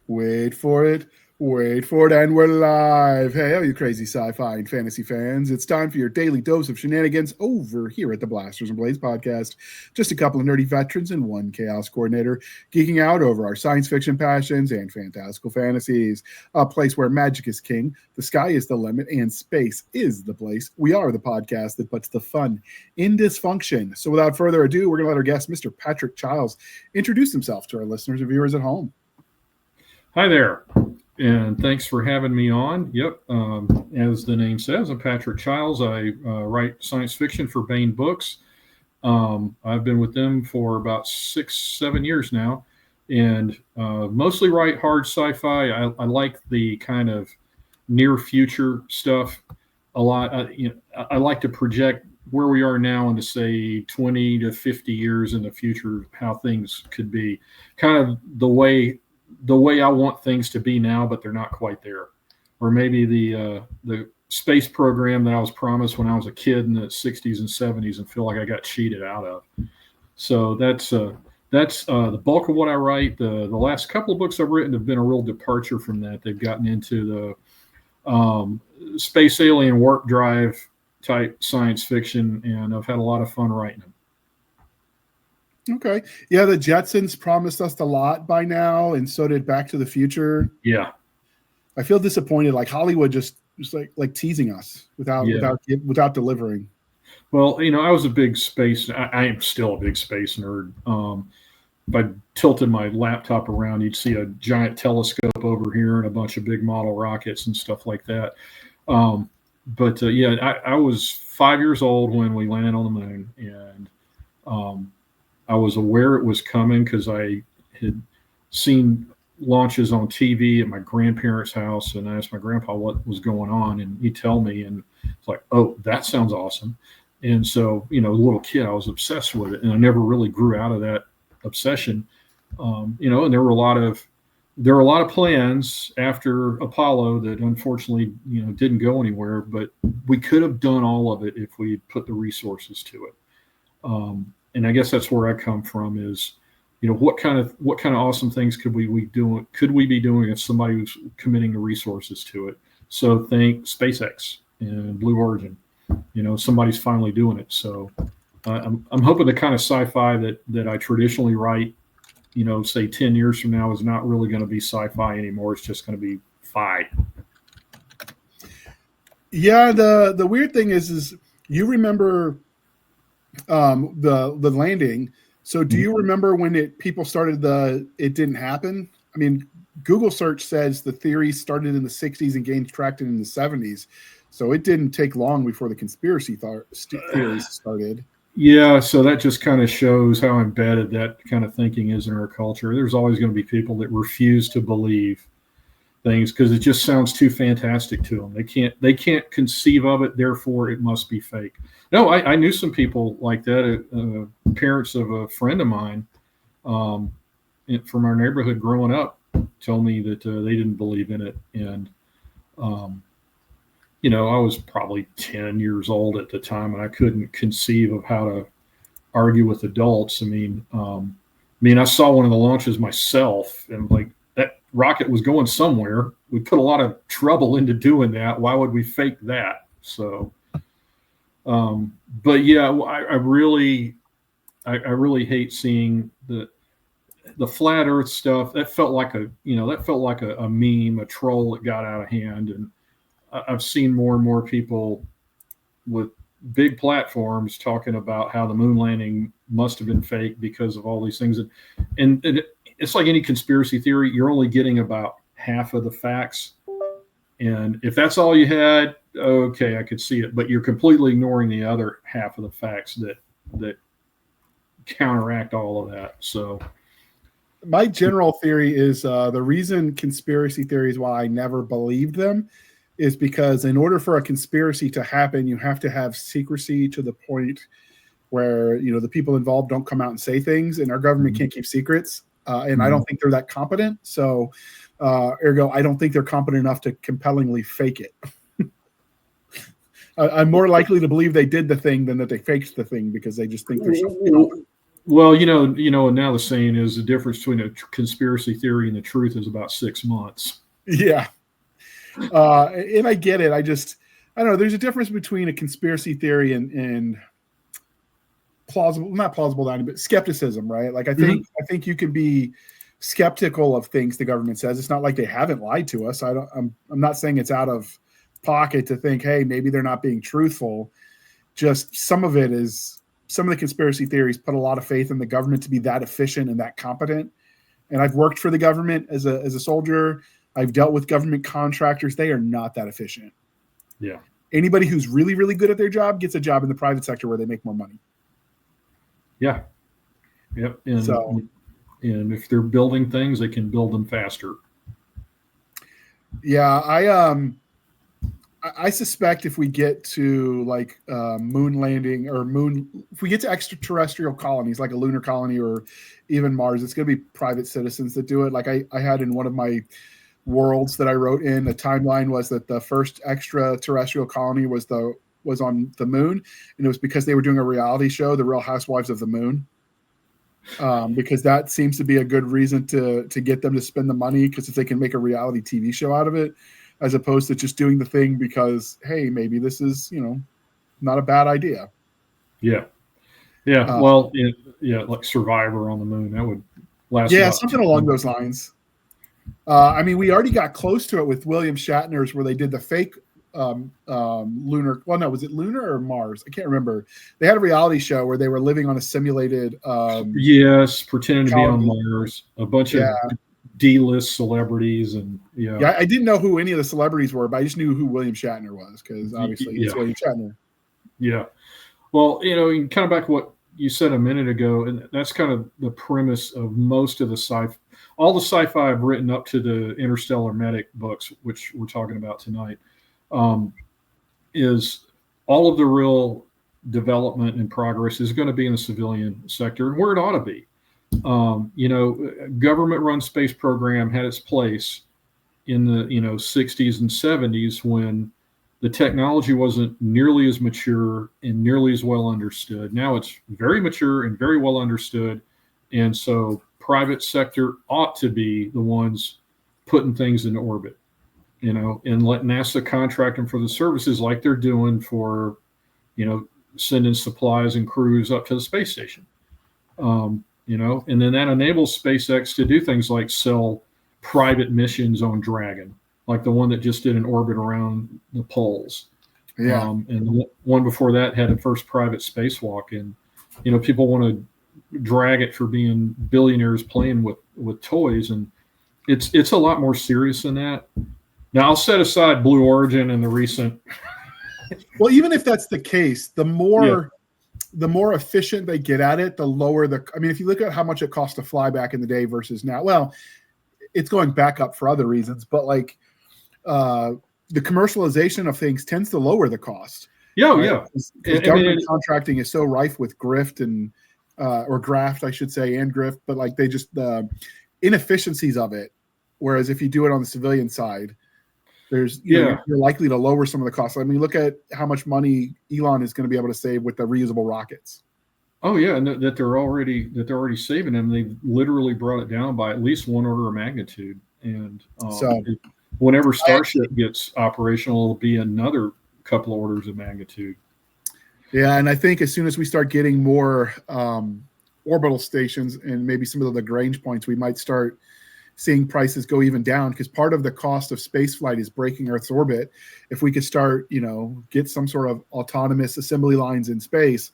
Wait for it. Wait for it, and we're live. Hey, all you crazy sci-fi and fantasy fans. It's time for your daily dose of shenanigans over here at the Blasters and Blades podcast. Just a couple of nerdy veterans and one chaos coordinator geeking out over our science fiction passions and fantastical fantasies. A place where magic is king, the sky is the limit, and space is the place. We are the podcast that puts the fun in dysfunction. So without further ado, we're going to let our guest, Mr. Patrick Chiles, introduce himself to our listeners and viewers at home. Hi there. And thanks for having me on. Yep, as the name says, I'm Patrick Chiles. I write science fiction for Baen Books. I've been with them for about 6-7 years now, and mostly write hard sci-fi. I like the kind of near future stuff a lot. I like to project where we are now into, say, 20 to 50 years in the future, how things could be. Kind of the way I want things to be now, but they're not quite there. Or maybe the space program that I was promised when I was a kid in the 60s and 70s and feel like I got cheated out of. So that's the bulk of what I write. The last couple of books I've written have been a real departure from that. They've gotten into the space alien warp drive type science fiction, and I've had a lot of fun writing them. Okay. Yeah, the Jetsons promised us a lot by now, and so did Back to the Future. Yeah. I feel disappointed. Like Hollywood just like teasing us without delivering. Well, I was a big space. I am still a big space nerd. If I tilted my laptop around, you'd see a giant telescope over here and a bunch of big model rockets and stuff like that. I was 5 years old when we landed on the moon, and I was aware it was coming because I had seen launches on TV at my grandparents' house, and I asked my grandpa what was going on, and he'd tell me, and it's like, oh, that sounds awesome. And so, a little kid, I was obsessed with it, and I never really grew out of that obsession. And there were a lot of plans after Apollo that unfortunately, didn't go anywhere, but we could have done all of it if we put the resources to it. And I guess that's where I come from is, what kind of awesome things could we be doing if somebody was committing the resources to it? So think SpaceX and Blue Origin, somebody's finally doing it. So I'm hoping the kind of sci-fi that I traditionally write, say 10 years from now is not really going to be sci-fi anymore. It's just going to be fi. Yeah. The weird thing is you remember the landing. So do you remember when people started it didn't happen? I mean, Google search says the theory started in the 60s and gained traction in the 70s. So it didn't take long before the conspiracy theories started. Yeah, so that just kind of shows how embedded that kind of thinking is in our culture. There's always going to be people that refuse to believe things because it just sounds too fantastic to them. They can't conceive of it, therefore it must be fake. No, I knew some people like that. Parents of a friend of mine from our neighborhood growing up told me that they didn't believe in it. And, I was probably 10 years old at the time, and I couldn't conceive of how to argue with adults. I saw one of the launches myself, and like that rocket was going somewhere. We put a lot of trouble into doing that. Why would we fake that? So. But yeah, I really hate seeing the flat Earth stuff. That felt like a meme, a troll that got out of hand. And I've seen more and more people with big platforms talking about how the moon landing must have been fake because of all these things. And it's like any conspiracy theory. You're only getting about half of the facts. And if that's all you had, okay, I could see it. But you're completely ignoring the other half of the facts that counteract all of that. So my general theory is the reason conspiracy theories, why I never believed them, is because in order for a conspiracy to happen, you have to have secrecy to the point where, the people involved don't come out and say things, and our government can't keep secrets. And I don't think they're that competent. So ergo, I don't think they're competent enough to compellingly fake it. I'm more likely to believe they did the thing than that they faked the thing because they just think there's something. Well, and now the saying is the difference between a conspiracy theory and the truth is about 6 months. Yeah. And I get it. I don't know. There's a difference between a conspiracy theory and plausible, not plausible, but skepticism, right? Like I think you can be skeptical of things the government says. It's not like they haven't lied to us. I'm not saying it's out of pocket to think, hey, maybe they're not being truthful. Just some of the conspiracy theories put a lot of faith in the government to be that efficient and that competent. And I've worked for the government as a soldier. I've dealt with government contractors. They are not that efficient. Yeah. Anybody who's really, really good at their job gets a job in the private sector where they make more money. Yeah. Yep. And if they're building things, they can build them faster. Yeah. I suspect if we get to like moon landing if we get to extraterrestrial colonies, like a lunar colony or even Mars, it's going to be private citizens that do it. Like I had in one of my worlds that I wrote in, the timeline was that the first extraterrestrial colony was on the moon, and it was because they were doing a reality show, The Real Housewives of the Moon, because that seems to be a good reason to get them to spend the money, because if they can make a reality TV show out of it, as opposed to just doing the thing because, hey, maybe this is, not a bad idea. Yeah. Like Survivor on the moon, that would last. Yeah, something along those lines. We already got close to it with William Shatner's, where they did the fake lunar. Well, no, was it lunar or Mars? I can't remember. They had a reality show where they were living on a simulated. Yes, pretending to be on Mars. A bunch of D-list celebrities, and I didn't know who any of the celebrities were, but I just knew who William Shatner was, because obviously it's William Shatner. Yeah. Well, kind of back to what you said a minute ago, and that's kind of the premise of most of all the sci-fi I've written up to the Interstellar Medic books, which we're talking about tonight, is all of the real development and progress is going to be in the civilian sector, where it ought to be. Government-run space program had its place in the 60s and 70s when the technology wasn't nearly as mature and nearly as well understood. Now it's very mature and very well understood, and so private sector ought to be the ones putting things into orbit, and let NASA contract them for the services like they're doing for, sending supplies and crews up to the space station. And then that enables SpaceX to do things like sell private missions on Dragon, like the one that just did an orbit around the poles. Yeah. And the one before that had a first private spacewalk. And, people want to drag it for being billionaires playing with toys. And it's a lot more serious than that. Now, I'll set aside Blue Origin and the recent. Well, even if that's the case, the more efficient they get at it, the lower if you look at how much it cost to fly back in the day versus now, well, it's going back up for other reasons, but the commercialization of things tends to lower the cost. Yeah, right? yeah. Because government contracting is so rife with grift and or graft, I should say, and grift, but they just the inefficiencies of it. Whereas if you do it on the civilian side, there's you're likely to lower some of the costs. Look at how much money Elon is going to be able to save with the reusable rockets. Oh yeah, and that they're already saving them. They've literally brought it down by at least one order of magnitude. And whenever Starship gets operational, it'll be another couple of orders of magnitude. Yeah, and I think as soon as we start getting more orbital stations and maybe some of the Lagrange points, we might start seeing prices go even down, because part of the cost of spaceflight is breaking Earth's orbit. If we could start, get some sort of autonomous assembly lines in space,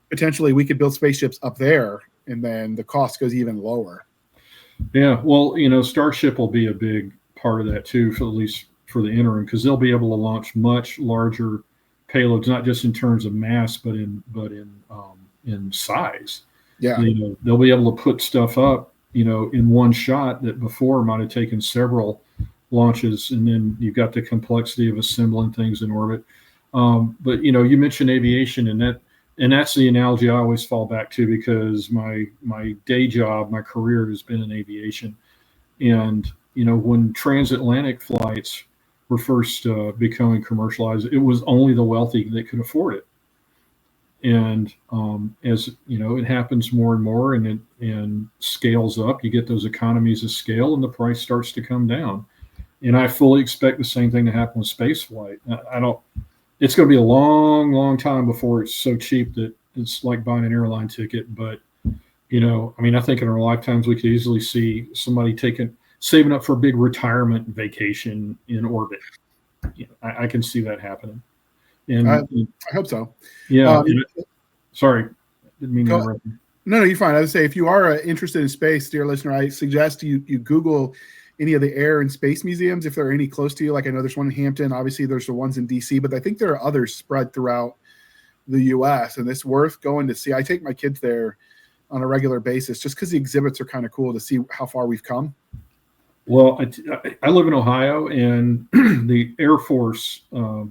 potentially we could build spaceships up there, and then the cost goes even lower. Yeah, well, Starship will be a big part of that too, at least for the interim, because they'll be able to launch much larger payloads, not just in terms of mass, but in size. Yeah, they'll be able to put stuff up, in one shot that before might have taken several launches, and then you've got the complexity of assembling things in orbit. But you mentioned aviation, and that's the analogy I always fall back to, because my day job, my career has been in aviation. And when transatlantic flights were first becoming commercialized, it was only the wealthy that could afford it. And as you know, it happens more and more, and scales up. You get those economies of scale, and the price starts to come down. And I fully expect the same thing to happen with space flight. I don't. It's going to be a long, long time before it's so cheap that it's like buying an airline ticket. But I mean, I think in our lifetimes we could easily see somebody saving up for a big retirement vacation in orbit. I can see that happening. And I hope so. yeah, sorry, didn't mean to Go, interrupt you. No, you're fine. I would say if you are interested in space, dear listener, I suggest you Google any of the air and space museums if there are any close to you. Like I know there's one in Hampton. Obviously, there's the ones in DC, but I think there are others spread throughout the U.S. and it's worth going to see. I take my kids there on a regular basis just because the exhibits are kind of cool to see how far we've come. Well, I live in Ohio, and the Air Force, the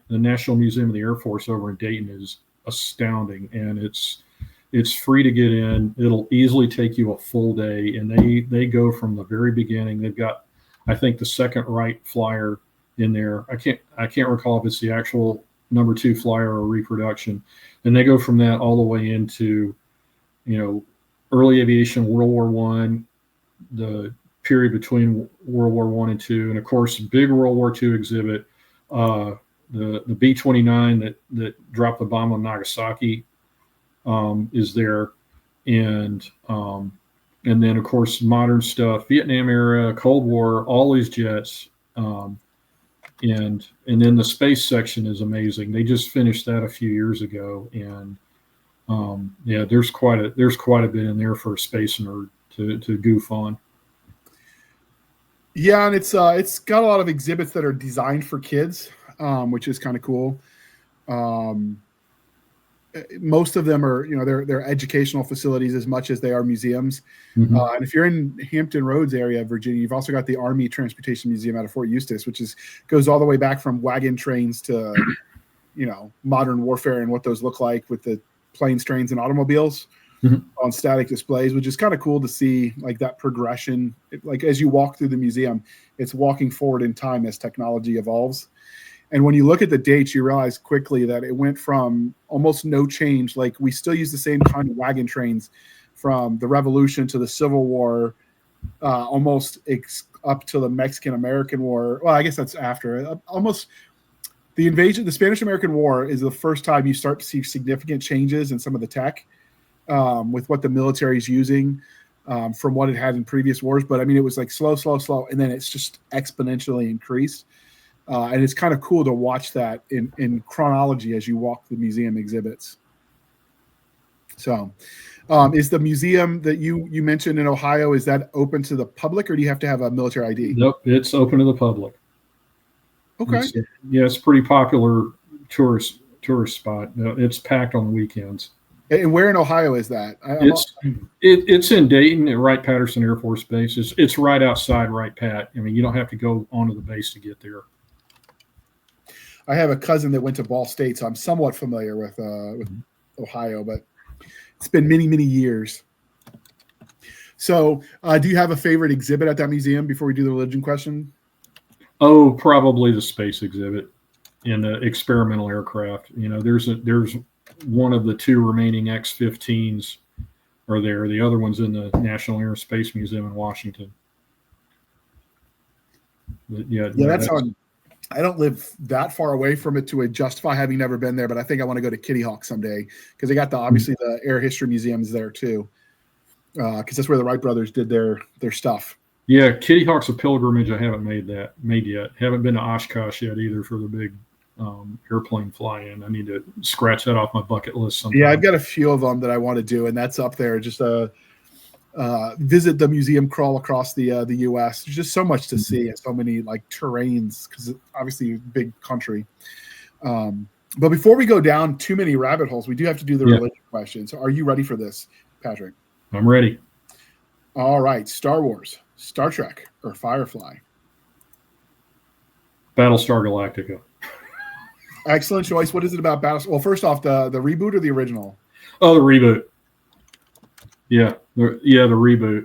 National Museum of the Air Force over in Dayton is astounding, and it's free to get in. It'll easily take you a full day, and they go from the very beginning. They've got, I think, the second Wright flyer in there. I can't recall if it's the actual number 2 flyer or reproduction, and they go from that all the way into, early aviation, World War One, the period between World War One and Two, and of course, big World War II exhibit, the B-29 that dropped the bomb on Nagasaki is there, and then of course modern stuff, Vietnam era, Cold War, all these jets, and then the space section is amazing. They just finished that a few years ago, and there's quite a bit in there for a space nerd to goof on. Yeah, and it's got a lot of exhibits that are designed for kids, which is kind of cool. Most of them are, they're educational facilities as much as they are museums. Mm-hmm. And if you're in Hampton Roads area, Virginia, you've also got the Army Transportation Museum out of Fort Eustis, which goes all the way back from wagon trains to, modern warfare and what those look like with the planes, trains, and automobiles. Mm-hmm. On static displays, which is kind of cool to see, like that progression. Like as you walk through the museum, it's walking forward in time as technology evolves. And when you look at the dates, you realize quickly that it went from almost no change. Like we still use the same kind of wagon trains from the Revolution to the Civil War, almost up to the Mexican-American War. Well, I guess that's after. Almost the invasion, the Spanish-American War is the first time you start to see significant changes in some of the tech. With what the military is using from what it had in previous wars. But I mean, it was like slow, and then it's just exponentially increased. And it's kind of cool to watch that in chronology as you walk the museum exhibits. So is the museum that you mentioned in Ohio, is that open to the public or do you have to have a military ID? Nope, it's open to the public. Okay. It's pretty popular tourist spot. It's packed on the weekends. And where in Ohio is that? It's in Dayton at Wright-Patterson Air Force Base. It's right outside Wright-Pat. I mean, you don't have to go onto the base to get there. I have a cousin that went to Ball State, so I'm somewhat familiar with Ohio, but it's been many, many years. So do you have a favorite exhibit at that museum before we do the religion question? Oh, probably the space exhibit and the experimental aircraft. There's one of the 2 remaining X-15s are there. The other one's in the National Air and Space Museum in Washington. That's on. I don't live that far away from it to justify having never been there, but I think I want to go to Kitty Hawk someday because they got obviously the Air History Museum's there too, because that's where the Wright brothers did their stuff. Yeah, Kitty Hawk's a pilgrimage I haven't made yet. Haven't been to Oshkosh yet either for the big airplane fly-in. I need to scratch that off my bucket list sometime. Yeah, I've got a few of them that I want to do, and that's up there. Just visit the museum, crawl across the U.S. There's just so much to see and so many like terrains because it's obviously a big country. But before we go down too many rabbit holes, we do have to do the religion question. So are you ready for this, Patrick? I'm ready. All right. Star Wars, Star Trek, or Firefly? Battlestar Galactica. Excellent choice. What is it about Battlestar? Well, first off, the reboot or the original? Oh, the reboot. Yeah, the reboot.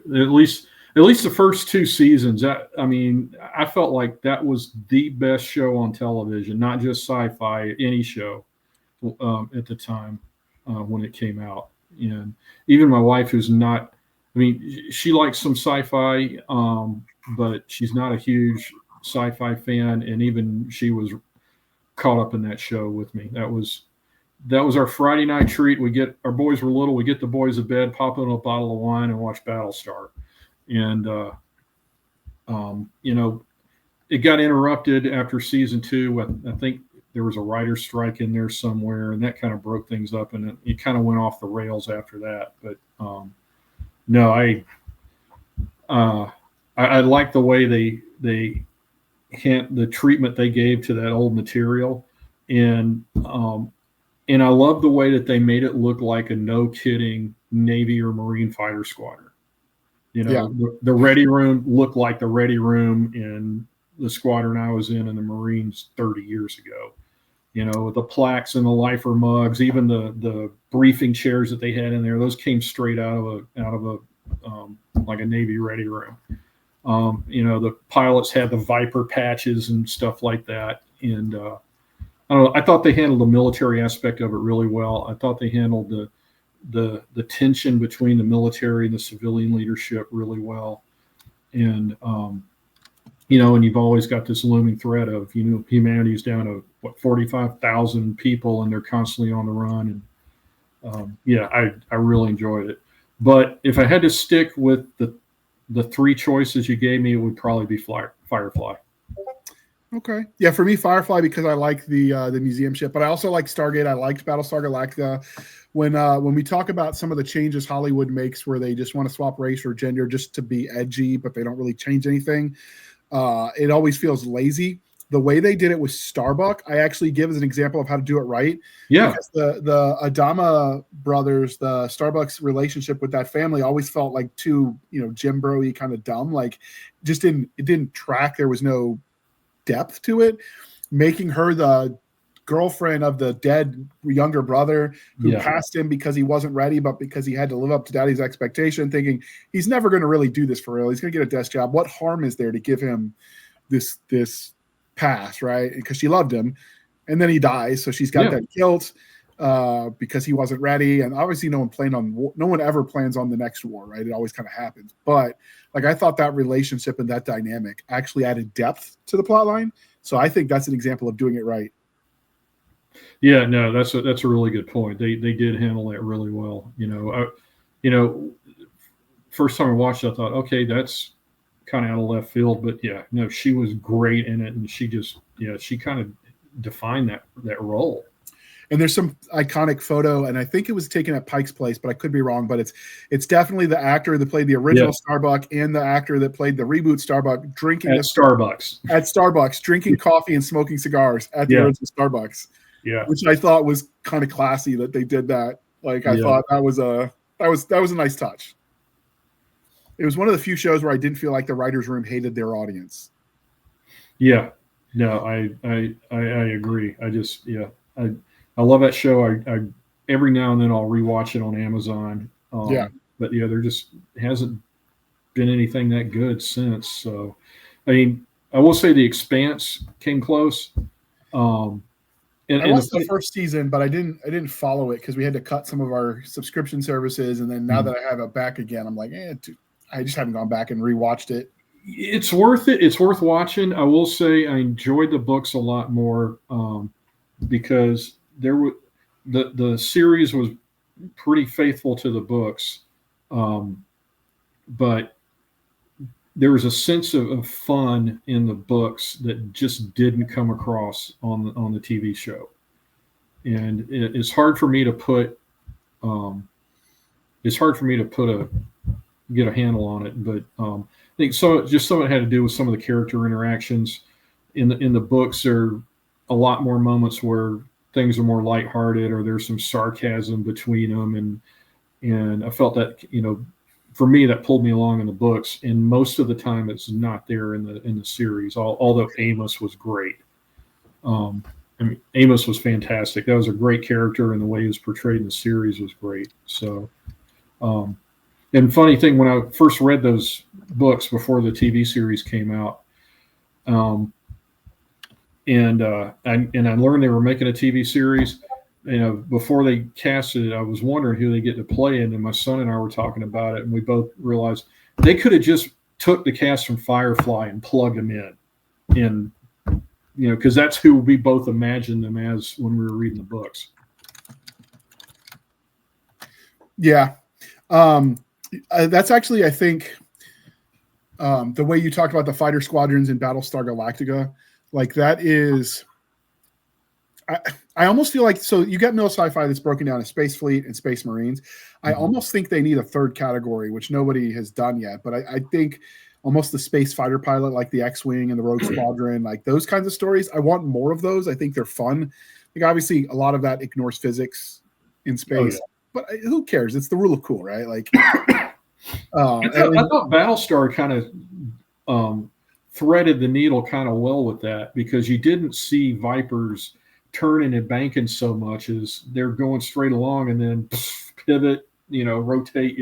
At least the first 2 seasons. I felt like that was the best show on television, not just sci-fi, any show at the time. when it came out. And even my wife, who's not, I mean, she likes some sci-fi, but she's not a huge sci-fi fan. And even she was caught up in that show with me. That was our Friday night treat. Our boys were little. We get the boys to bed, pop in a bottle of wine, and watch Battlestar. And it got interrupted after season 2. I think there was a writer's strike in there somewhere, and that kind of broke things up, and it kind of went off the rails after that. But no, I like the way the treatment they gave to that old material, and I love the way that they made it look like a no kidding Navy or Marine fighter squadron. The Ready Room looked like the Ready Room in the squadron I was in the Marines 30 years ago. With the plaques and the lifer mugs, even the briefing chairs that they had in there, those came straight out of a like a Navy Ready Room. The pilots had the Viper patches and stuff like that. And I don't know, I thought they handled the military aspect of it really well. I thought they handled the tension between the military and the civilian leadership really well. And and you've always got this looming threat of, humanity's down to 45,000 people, and they're constantly on the run. And I really enjoyed it. But if I had to stick with the 3 choices you gave me, it would probably be Firefly. Okay. Yeah, for me, Firefly, because I like the museum ship, but I also like Stargate. I liked Battlestar Galactica. When we talk about some of the changes Hollywood makes where they just want to swap race or gender just to be edgy, but they don't really change anything, it always feels lazy. The way they did it with Starbuck, I actually give as an example of how to do it right. Yeah. Because the Adama brothers, the Starbucks relationship with that family always felt like too, Jim Bro-y kind of dumb. Like it didn't track. There was no depth to it. Making her the girlfriend of the dead younger brother who passed him because he wasn't ready, but because he had to live up to daddy's expectation, thinking he's never going to really do this for real. He's going to get a desk job. What harm is there to give him this pass, right? Because she loved him, and then he dies, so she's got that guilt because he wasn't ready. And obviously, no one ever plans on the next war, right? It always kind of happens. But I thought that relationship and that dynamic actually added depth to the plot line. So I think that's an example of doing it right. Yeah, no, that's a really good point. They did handle that really well. First time I watched it, I thought, okay, that's kind of out of left field, but she was great in it, and she kind of defined that role. And there's some iconic photo, and I think it was taken at Pike's Place, but I could be wrong. But it's definitely the actor that played the original Starbuck and the actor that played the reboot Starbuck drinking at Starbucks, drinking coffee and smoking cigars at the original Starbucks. Yeah, which I thought was kind of classy that they did that. I thought that was a nice touch. It was one of the few shows where I didn't feel like the writers' room hated their audience. Yeah, no, I agree. I love that show. I every now and then I'll rewatch it on Amazon. But there just hasn't been anything that good since. So, I mean, I will say The Expanse came close. I watched the first season, but I didn't follow it because we had to cut some of our subscription services. And then now that I have it back again, I'm like, I just haven't gone back and rewatched it. It's worth it. It's worth watching. I will say I enjoyed the books a lot more because the series was pretty faithful to the books, but there was a sense of fun in the books that just didn't come across on the TV show, and it's hard for me to put get a handle on it. But I think some of it had to do with some of the character interactions in the books. There are a lot more moments where things are more lighthearted, or there's some sarcasm between them, and I felt that for me, that pulled me along in the books, and most of the time it's not there in the series. Although Amos was great, Amos was fantastic. That was a great character, and the way he was portrayed in the series was great. So, and funny thing, when I first read those books before the TV series came out, and I learned they were making a TV series. before they casted it, I was wondering who they get to play it, and my son and I were talking about it, and we both realized they could have just took the cast from Firefly and plugged them in, because that's who we both imagined them as when we were reading the books. Yeah. That's actually, I think, the way you talked about the fighter squadrons in Battlestar Galactica, like that is, I almost feel like, so you got Mill Sci-Fi that's broken down as Space Fleet and Space Marines. I almost think they need a third category, which nobody has done yet. But I think almost the space fighter pilot, like the X-Wing and the Rogue Squadron, like those kinds of stories, I want more of those. I think they're fun. Like obviously a lot of that ignores physics in space, but who cares? It's the rule of cool, right? Like, I thought Battlestar kind of threaded the needle kind of well with that, because you didn't see Vipers turning and banking so much as they're going straight along and then pivot, rotate,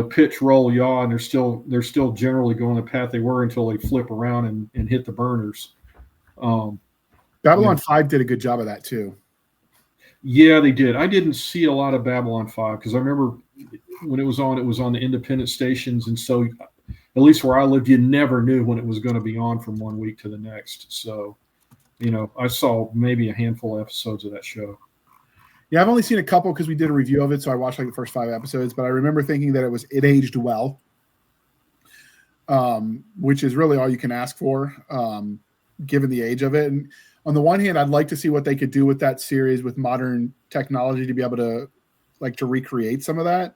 pitch, roll, yaw, and they're still generally going the path they were until they flip around and hit the burners. Babylon 5 did a good job of that too. Yeah, they did. I didn't see a lot of Babylon 5 because I remember when it was on the independent stations, and so at least where I lived, you never knew when it was going to be on from one week to the next. So, I saw maybe a handful of episodes of that show. Yeah, I've only seen a couple because we did a review of it, so I watched like the first 5 episodes. But I remember thinking that it aged well, which is really all you can ask for, given the age of it. And on the one hand, I'd like to see what they could do with that series with modern technology to be able to recreate some of that.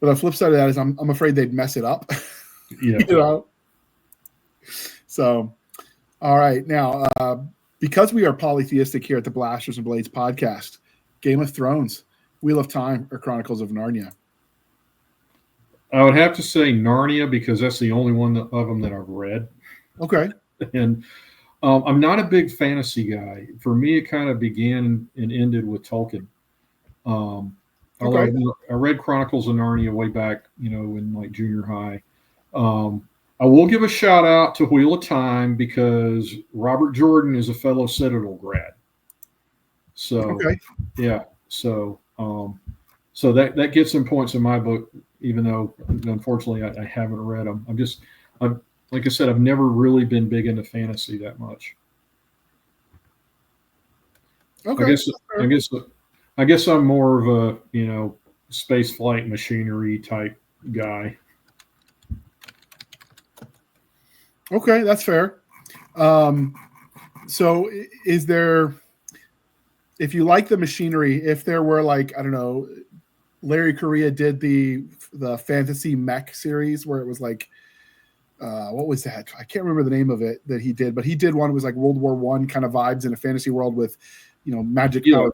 But the flip side of that is I'm afraid they'd mess it up. Yeah. So, all right. Now, because we are polytheistic here at the Blasters and Blades podcast, Game of Thrones, Wheel of Time, or Chronicles of Narnia? I would have to say Narnia because that's the only one of them that I've read. Okay. And I'm not a big fantasy guy. For me, it kind of began and ended with Tolkien. Okay. I read Chronicles of Narnia way back, in like junior high. I will give a shout out to Wheel of Time because Robert Jordan is a fellow Citadel grad. So, okay. Yeah. So that gets some points in my book, even though unfortunately I haven't read them. Like I said, I've never really been big into fantasy that much. Okay. I guess I'm more of a, space flight machinery type guy. Okay, that's fair. So is there, if you like the machinery, if there were like, I don't know, Larry Correia did the fantasy mech series where it was like, what was that? I can't remember the name of it that he did, but he did one that was like World War I kind of vibes in a fantasy world with, magic power.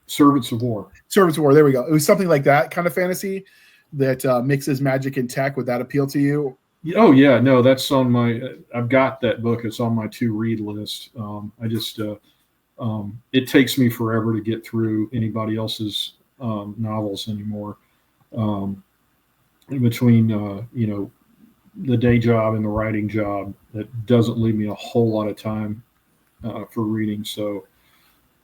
Servants of War. Servants of War. There we go. It was something like that kind of fantasy that mixes magic and tech. Would that appeal to you? Oh yeah, no, that's on I've got that book. It's on my to read list. It takes me forever to get through anybody else's novels anymore. In between, the day job and the writing job, that doesn't leave me a whole lot of time for reading. So,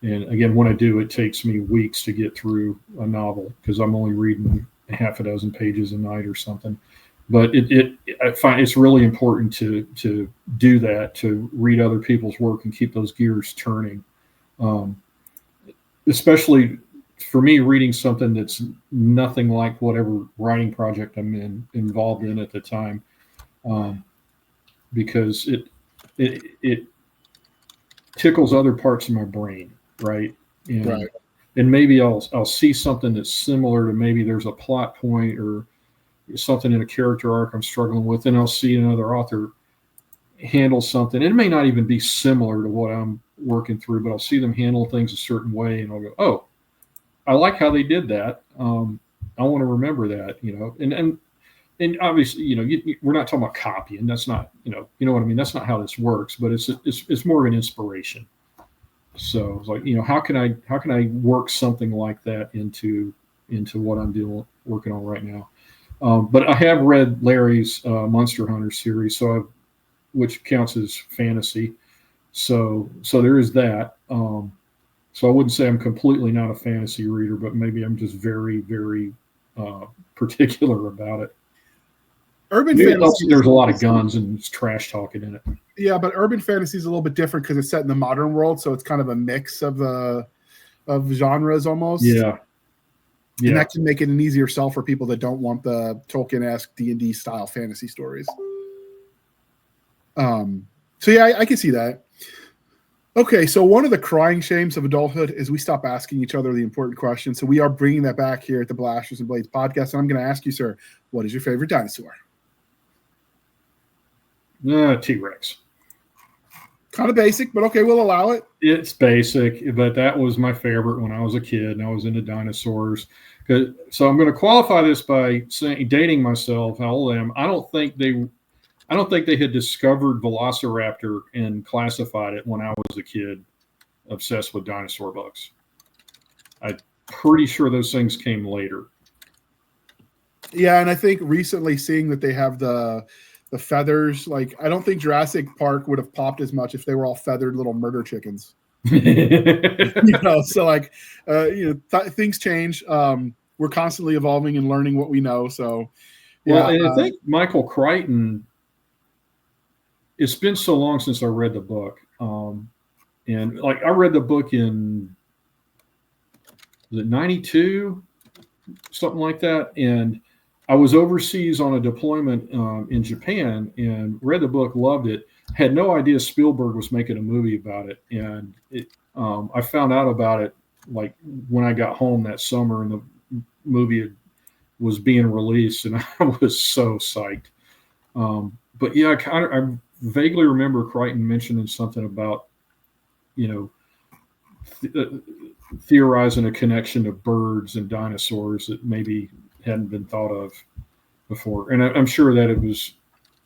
and again, when I do, it takes me weeks to get through a novel because I'm only reading half a dozen pages a night or something. But I find it's really important to do that, to read other people's work and keep those gears turning. Especially for me, reading something that's nothing like whatever writing project I'm involved in at the time, because it tickles other parts of my brain, right? And maybe I'll see something that's similar to, maybe there's a plot point or something in a character arc I'm struggling with, and I'll see another author handle something. It may not even be similar to what I'm working through, but I'll see them handle things a certain way, and I'll go, "Oh, I like how they did that. I want to remember that." And obviously, we're not talking about copying. That's not, you know what I mean. That's not how this works. But it's more of an inspiration. So it's like, how can I work something like that into what I'm working on right now? But I have read Larry's Monster Hunter series, which counts as fantasy. So there is that. So I wouldn't say I'm completely not a fantasy reader, but maybe I'm just very, very particular about it. Urban Maybe fantasy. there's a lot of guns and trash talking in it. Yeah, but urban fantasy is a little bit different because it's set in the modern world, so it's kind of a mix of genres almost. Yeah. And that can make it an easier sell for people that don't want the Tolkien-esque D&D style fantasy stories. So yeah, I can see that. Okay, so one of the crying shames of adulthood is we stop asking each other the important questions. So we are bringing that back here at the Blasters and Blades podcast. And I'm going to ask you, sir, what is your favorite dinosaur? T-Rex. Kind of basic, but okay, we'll allow it. It's basic, but that was my favorite when I was a kid and I was into dinosaurs. So I'm going to qualify this by saying, dating myself, how old I am. I don't think they had discovered Velociraptor and classified it when I was a kid, obsessed with dinosaur books. I'm pretty sure those things came later. Yeah, and I think recently seeing that they have the feathers, like I don't think Jurassic Park would have popped as much if they were all feathered little murder chickens. So like things change. We're constantly evolving and learning what we know. So yeah, and I think Michael Crichton. It's been so long since I read the book, and like I read the book in was it '92, something like that, and I was overseas on a deployment in Japan and read the book, loved it. Had no idea Spielberg was making a movie about it, and I found out about it like when I got home that summer, and the movie was being released, and I was so psyched. But yeah, I vaguely remember Crichton mentioning something about, theorizing a connection to birds and dinosaurs that maybe hadn't been thought of before. And I'm sure that it was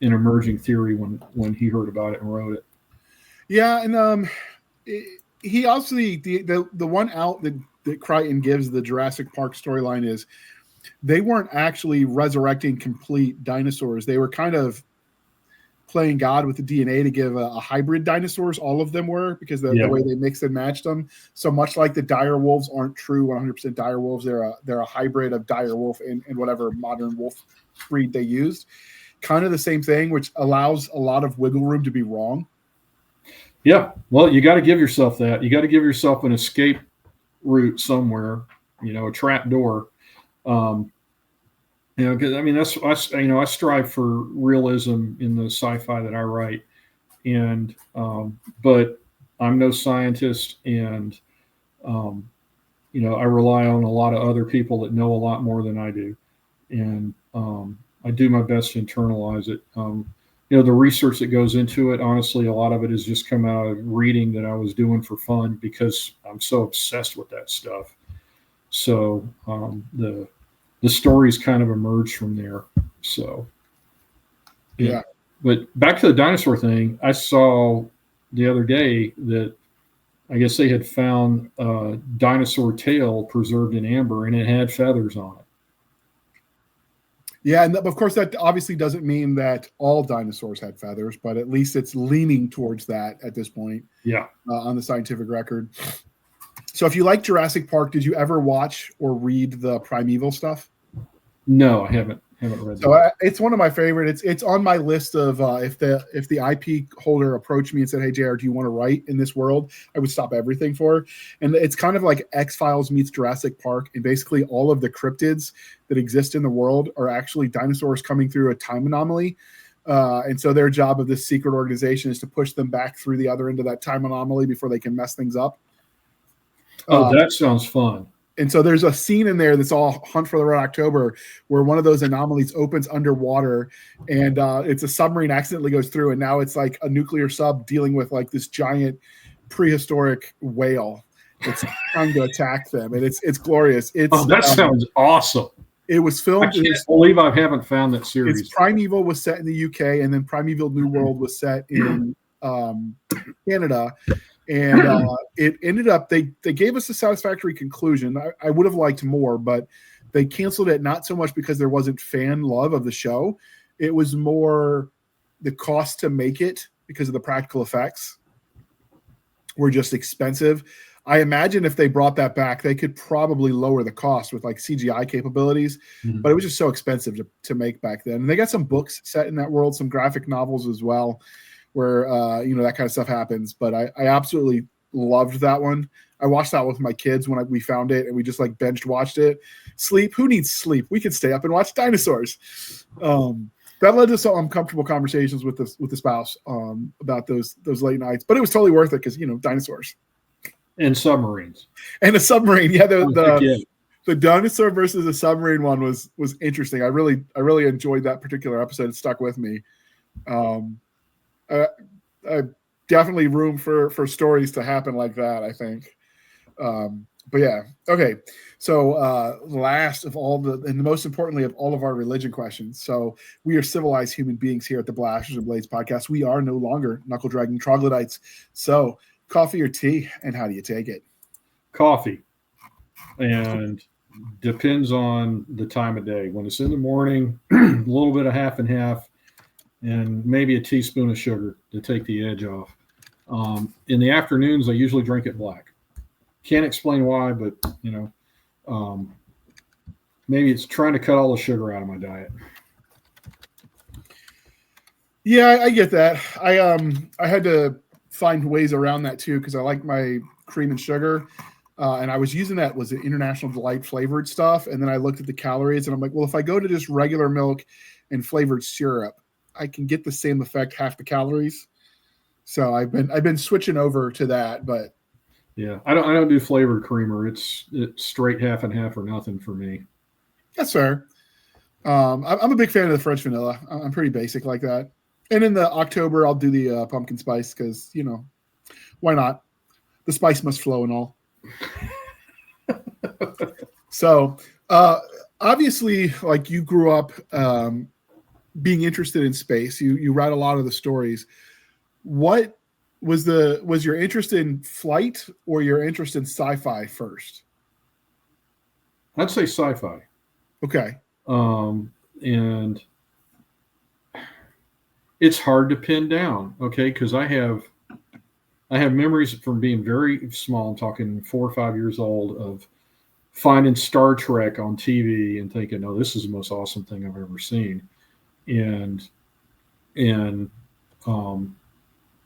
an emerging theory when he heard about it and wrote it. Yeah, and he obviously the one out that Crichton gives the Jurassic Park storyline is they weren't actually resurrecting complete dinosaurs. They were kind of playing God with the DNA to give a hybrid dinosaurs. All of them were, because the way they mixed and matched them. So much like the dire wolves aren't true 100% dire wolves. They're a hybrid of dire wolf and whatever modern wolf breed they used. Kind of the same thing, which allows a lot of wiggle room to be wrong. Yeah. Well, you got to give yourself that. You got to give yourself an escape route somewhere, a trap door. Because I mean, I strive for realism in the sci-fi that I write, and but I'm no scientist, and I rely on a lot of other people that know a lot more than I do, and I do my best to internalize it. The research that goes into it, honestly, a lot of it has just come out of reading that I was doing for fun because I'm so obsessed with that stuff. So the stories kind of emerged from there. So, yeah. But back to the dinosaur thing, I saw the other day that I guess they had found a dinosaur tail preserved in amber, and it had feathers on it. Yeah, and of course that obviously doesn't mean that all dinosaurs had feathers, but at least it's leaning towards that at this point. Yeah, on the scientific record. So if you like Jurassic Park, did you ever watch or read the Primeval stuff? No, I haven't read so that. It's one of my favorite. It's on my list of if the IP holder approached me and said, "Hey, JR, do you want to write in this world?" I would stop everything for. And it's kind of like X-Files meets Jurassic Park, and basically all of the cryptids that exist in the world are actually dinosaurs coming through a time anomaly. And so their job of this secret organization is to push them back through the other end of that time anomaly before they can mess things up. Oh, that sounds fun. And so there's a scene in there that's all Hunt for the Red October where one of those anomalies opens underwater, and it's a submarine accidentally goes through, and now it's like a nuclear sub dealing with like this giant prehistoric whale that's trying to attack them, and it's glorious. That sounds awesome. It was filmed. I can't believe I haven't found that series. It's Primeval was set in the UK, and then Primeval New World was set in Canada. And it ended up, they gave us a satisfactory conclusion. I would have liked more, but they canceled it not so much because there wasn't fan love of the show. It was more the cost to make it because of the practical effects were just expensive. I imagine if they brought that back, they could probably lower the cost with like CGI capabilities, but it was just so expensive to make back then. And they got some books set in that world, some graphic novels as well, where that kind of stuff happens. But I absolutely loved that one. I watched that with my kids when we found it, and we just like binge watched it. Sleep? Who needs sleep? We could stay up and watch dinosaurs. That led to some uncomfortable conversations with the spouse about those late nights, but it was totally worth it because dinosaurs. And submarines. And a submarine. Yeah, the dinosaur versus a submarine one was interesting. I really enjoyed that particular episode. It stuck with me. Definitely room for stories to happen like that, I think. But yeah. Okay. So last of all and most importantly of all of our religion questions. So we are civilized human beings here at the Blasters and Blades podcast. We are no longer knuckle dragging troglodytes. So coffee or tea, and how do you take it? Coffee. And depends on the time of day. When it's in the morning, a little bit of half and half, and maybe a teaspoon of sugar to take the edge off. In the afternoons, I usually drink it black. Can't explain why, but maybe it's trying to cut all the sugar out of my diet. Yeah, I get that. I had to find ways around that too because I like my cream and sugar, and I was using that was an International Delight flavored stuff, and then I looked at the calories and I'm like, well, if I go to just regular milk and flavored syrup, I can get the same effect, half the calories. So I've been switching over to that, but yeah, I don't do flavored creamer. It's straight half and half or nothing for me. That's fair. I'm a big fan of the French vanilla. I'm pretty basic like that. And in the October, I'll do the pumpkin spice because why not? The spice must flow and all. So obviously, like you grew up being interested in space. You read a lot of the stories. What was your interest in flight or your interest in sci-fi first? I'd say sci-fi. Okay. And it's hard to pin down, okay, because I have memories from being very small, I'm talking 4 or 5 years old, of finding Star Trek on TV and thinking, oh, this is the most awesome thing I've ever seen. And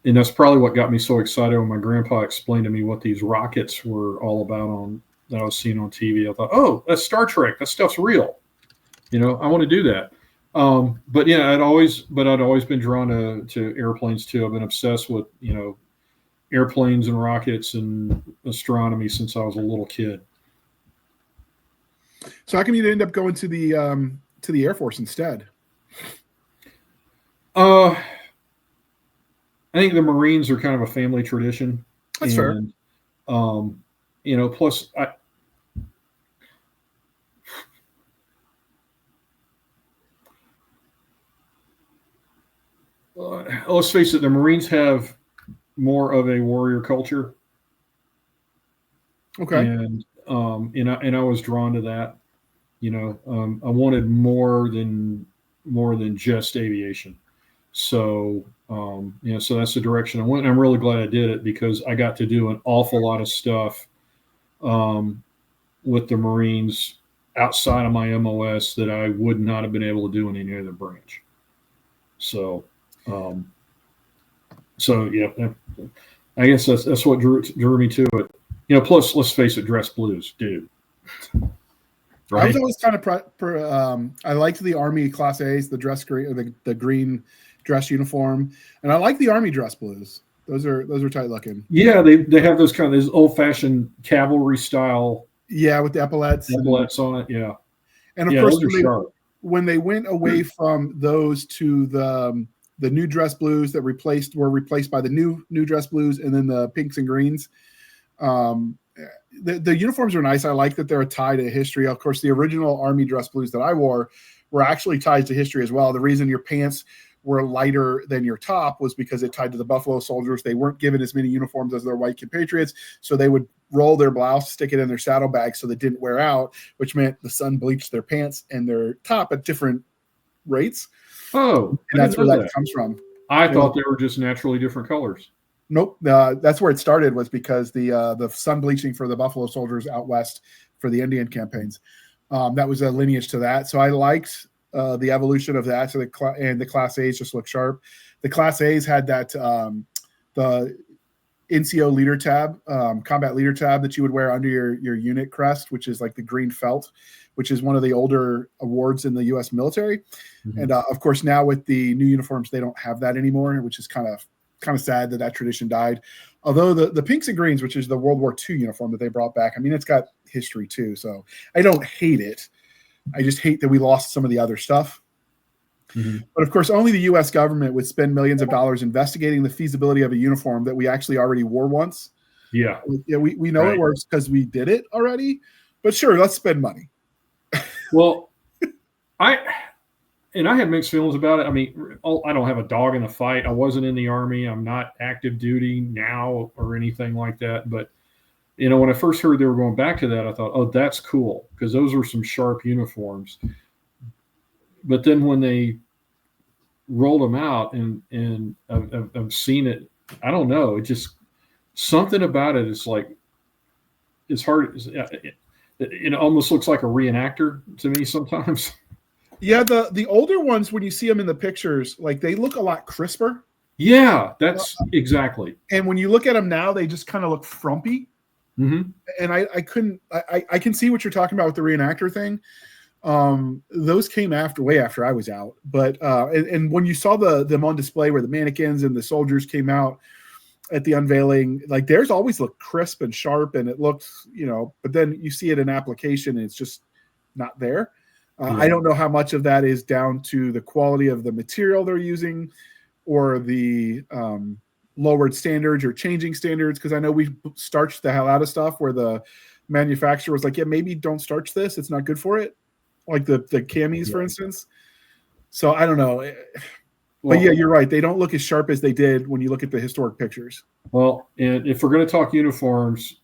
that's probably what got me so excited when my grandpa explained to me what these rockets were all about that I was seeing on TV. I thought, oh, that's Star Trek. That stuff's real. I want to do that. But yeah, I'd always been drawn to airplanes too. I've been obsessed with, airplanes and rockets and astronomy since I was a little kid. So how come you didn't end up going to the Air Force instead? I think the Marines are kind of a family tradition. That's fair. Plus let's face it, the Marines have more of a warrior culture. Okay. And I was drawn to that. I wanted more than just aviation. So so that's the direction I went. And I'm really glad I did it because I got to do an awful lot of stuff with the Marines outside of my MOS that I would not have been able to do in any other branch. So yeah, I guess that's what drew me to it. Plus, let's face it, dress blues, dude. Right? I was always kind of I liked the Army Class A's, the dress green, or the green dress uniform, and I like the Army dress blues. Those are tight looking. Yeah, they have those old fashioned cavalry style. Yeah, with the epaulets on it. Yeah, and of course when they went away from those to the new dress blues that were replaced by the new dress blues, and then the pinks and greens. The uniforms are nice. I like that they're a tie to history. Of course, the original Army dress blues that I wore were actually tied to history as well. The reason your pants were lighter than your top was because it tied to the Buffalo Soldiers. They weren't given as many uniforms as their white compatriots, so they would roll their blouse, stick it in their saddlebag so they didn't wear out, which meant the sun bleached their pants and their top at different rates. Oh, and that's where that comes from. I thought they were just naturally different colors. Nope. That's where it started, was because the sun bleaching for the Buffalo Soldiers out west for the Indian campaigns. That was a lineage to that. So I liked the evolution of that. So the Class A's just look sharp. The Class A's had that the NCO leader tab, combat leader tab that you would wear under your unit crest, which is like the green felt, which is one of the older awards in the U.S. military. Mm-hmm. And of course, now with the new uniforms, they don't have that anymore, which is kind of sad that tradition died. Although the pinks and greens, which is the World War II uniform that they brought back, I mean, it's got history too. So I don't hate it. I just hate that we lost some of the other stuff. Mm-hmm. But of course, only the U.S. government would spend millions of dollars investigating the feasibility of a uniform that we actually already wore once. Yeah. We know It works because we did it already. But sure, let's spend money. Well, I have mixed feelings about it. I mean, I don't have a dog in the fight. I wasn't in the Army. I'm not active duty now or anything like that. But, when I first heard they were going back to that, I thought, oh, that's cool, because those were some sharp uniforms. But then when they rolled them out and I've seen it, I don't know. It just, something about it is like, it's hard. It almost looks like a reenactor to me sometimes. Yeah, the older ones, when you see them in the pictures, like they look a lot crisper. Yeah, that's exactly. And when you look at them now, they just kind of look frumpy. Mm-hmm. And I can see what you're talking about with the reenactor thing. Those came way after I was out. But and when you saw them on display where the mannequins and the soldiers came out at the unveiling, like theirs always looked crisp and sharp, and it looked, but then you see it in application and it's just not there. Yeah. I don't know how much of that is down to the quality of the material they're using or the lowered standards or changing standards. Because I know we starched the hell out of stuff where the manufacturer was like, yeah, maybe don't starch this. It's not good for it. Like the camis, for instance. So I don't know. But yeah, you're right. They don't look as sharp as they did when you look at the historic pictures. Well, and if we're going to talk uniforms,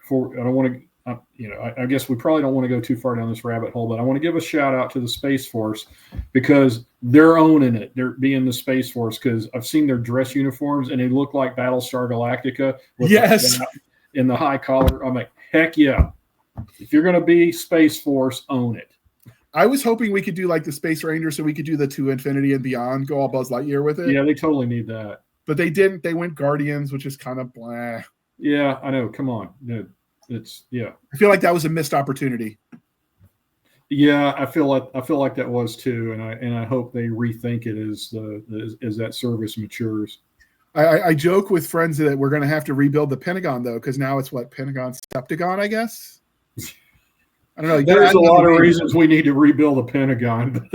I don't want to, I guess we probably don't want to go too far down this rabbit hole, but I want to give a shout out to the Space Force, because they're owning it. They're being the Space Force, because I've seen their dress uniforms and they look like Battlestar Galactica with in the high collar. I'm like, heck yeah. If you're going to be Space Force, own it. I was hoping we could do like the Space Ranger, so we could do the To Infinity and Beyond, go all Buzz Lightyear with it. Yeah, they totally need that. But they didn't. They went Guardians, which is kind of blah. Yeah, I know. Come on. It's I feel like that was a missed opportunity. Yeah, I feel like that was too, and I hope they rethink it as that service matures. I joke with friends that we're going to have to rebuild the Pentagon, though, because now it's Pentagon Septagon, I guess. I don't know. There's a lot of reasons we need to rebuild the Pentagon.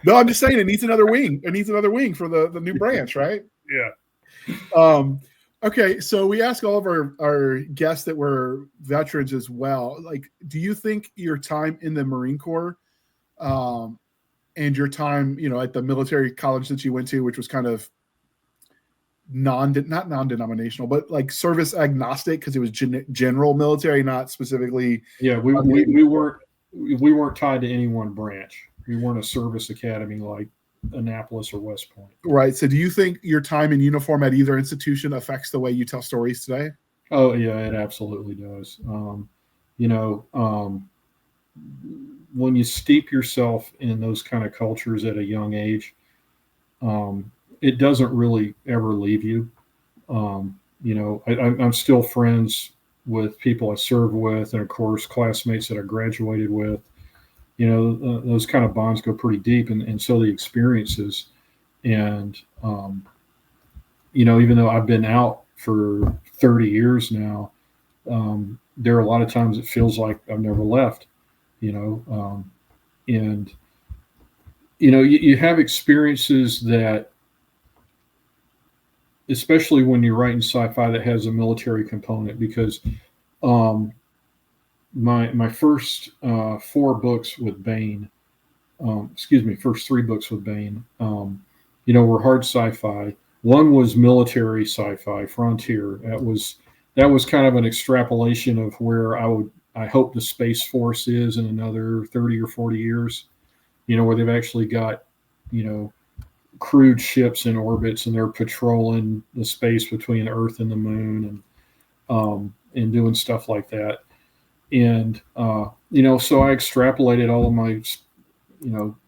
No, I'm just saying it needs another wing. It needs another wing for the new branch, right? Yeah. Okay, so we ask all of our guests that were veterans as well. Like, do you think your time in the Marine Corps and your time, at the military college that you went to, which was kind of not non-denominational, but like service agnostic, because it was general military, not specifically. Yeah, we weren't tied to any one branch. We weren't a service academy like Annapolis or West Point. Right. So do you think your time in uniform at either institution affects the way you tell stories today? Oh yeah, it absolutely does. When you steep yourself in those kind of cultures at a young age, it doesn't really ever leave you. I'm still friends with people I served with, and of course classmates that I graduated with. Those kind of bonds go pretty deep, and so the experiences. And, even though I've been out for 30 years now, there are a lot of times it feels like I've never left, and, you have experiences that, especially when you're writing sci-fi that has a military component, because my first four books with Baen, first three books with Baen, were hard sci-fi. One was military sci-fi, Frontier. That was kind of an extrapolation of where I hope the Space Force is in another 30 or 40 years, where they've actually got, crewed ships in orbits, and they're patrolling the space between Earth and the Moon, and doing stuff like that. And so I extrapolated all of my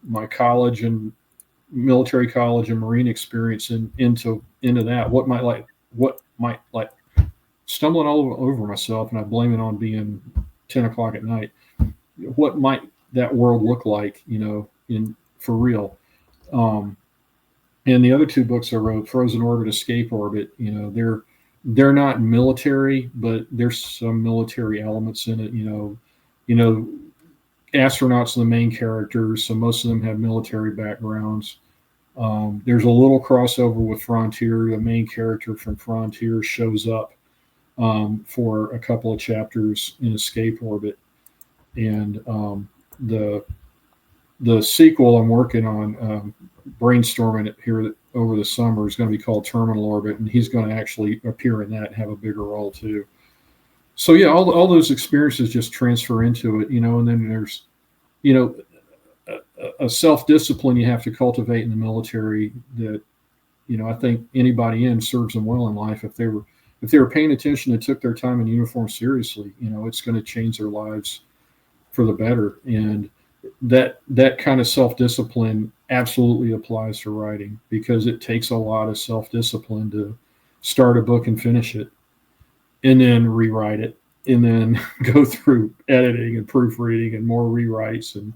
my college and military college and Marine experience into that. What might like stumbling all over myself, and I blame it on being 10 o'clock at night. What might that world look like, in for real? And the other two books I wrote, Frozen Orbit, Escape Orbit, they're not military, but there's some military elements in it. Astronauts are the main characters, so most of them have military backgrounds. There's a little crossover with Frontier. The main character from Frontier shows up for a couple of chapters in Escape Orbit, and the sequel I'm working on, brainstorming it here over the summer, is going to be called Terminal Orbit, and he's going to actually appear in that and have a bigger role too. So yeah, all those experiences just transfer into it, and then there's, a self-discipline you have to cultivate in the military that, I think anybody in serves them well in life. If they were paying attention and took their time in uniform seriously, it's going to change their lives for the better. And that kind of self-discipline absolutely applies to writing, because it takes a lot of self-discipline to start a book and finish it, and then rewrite it, and then go through editing and proofreading and more rewrites. And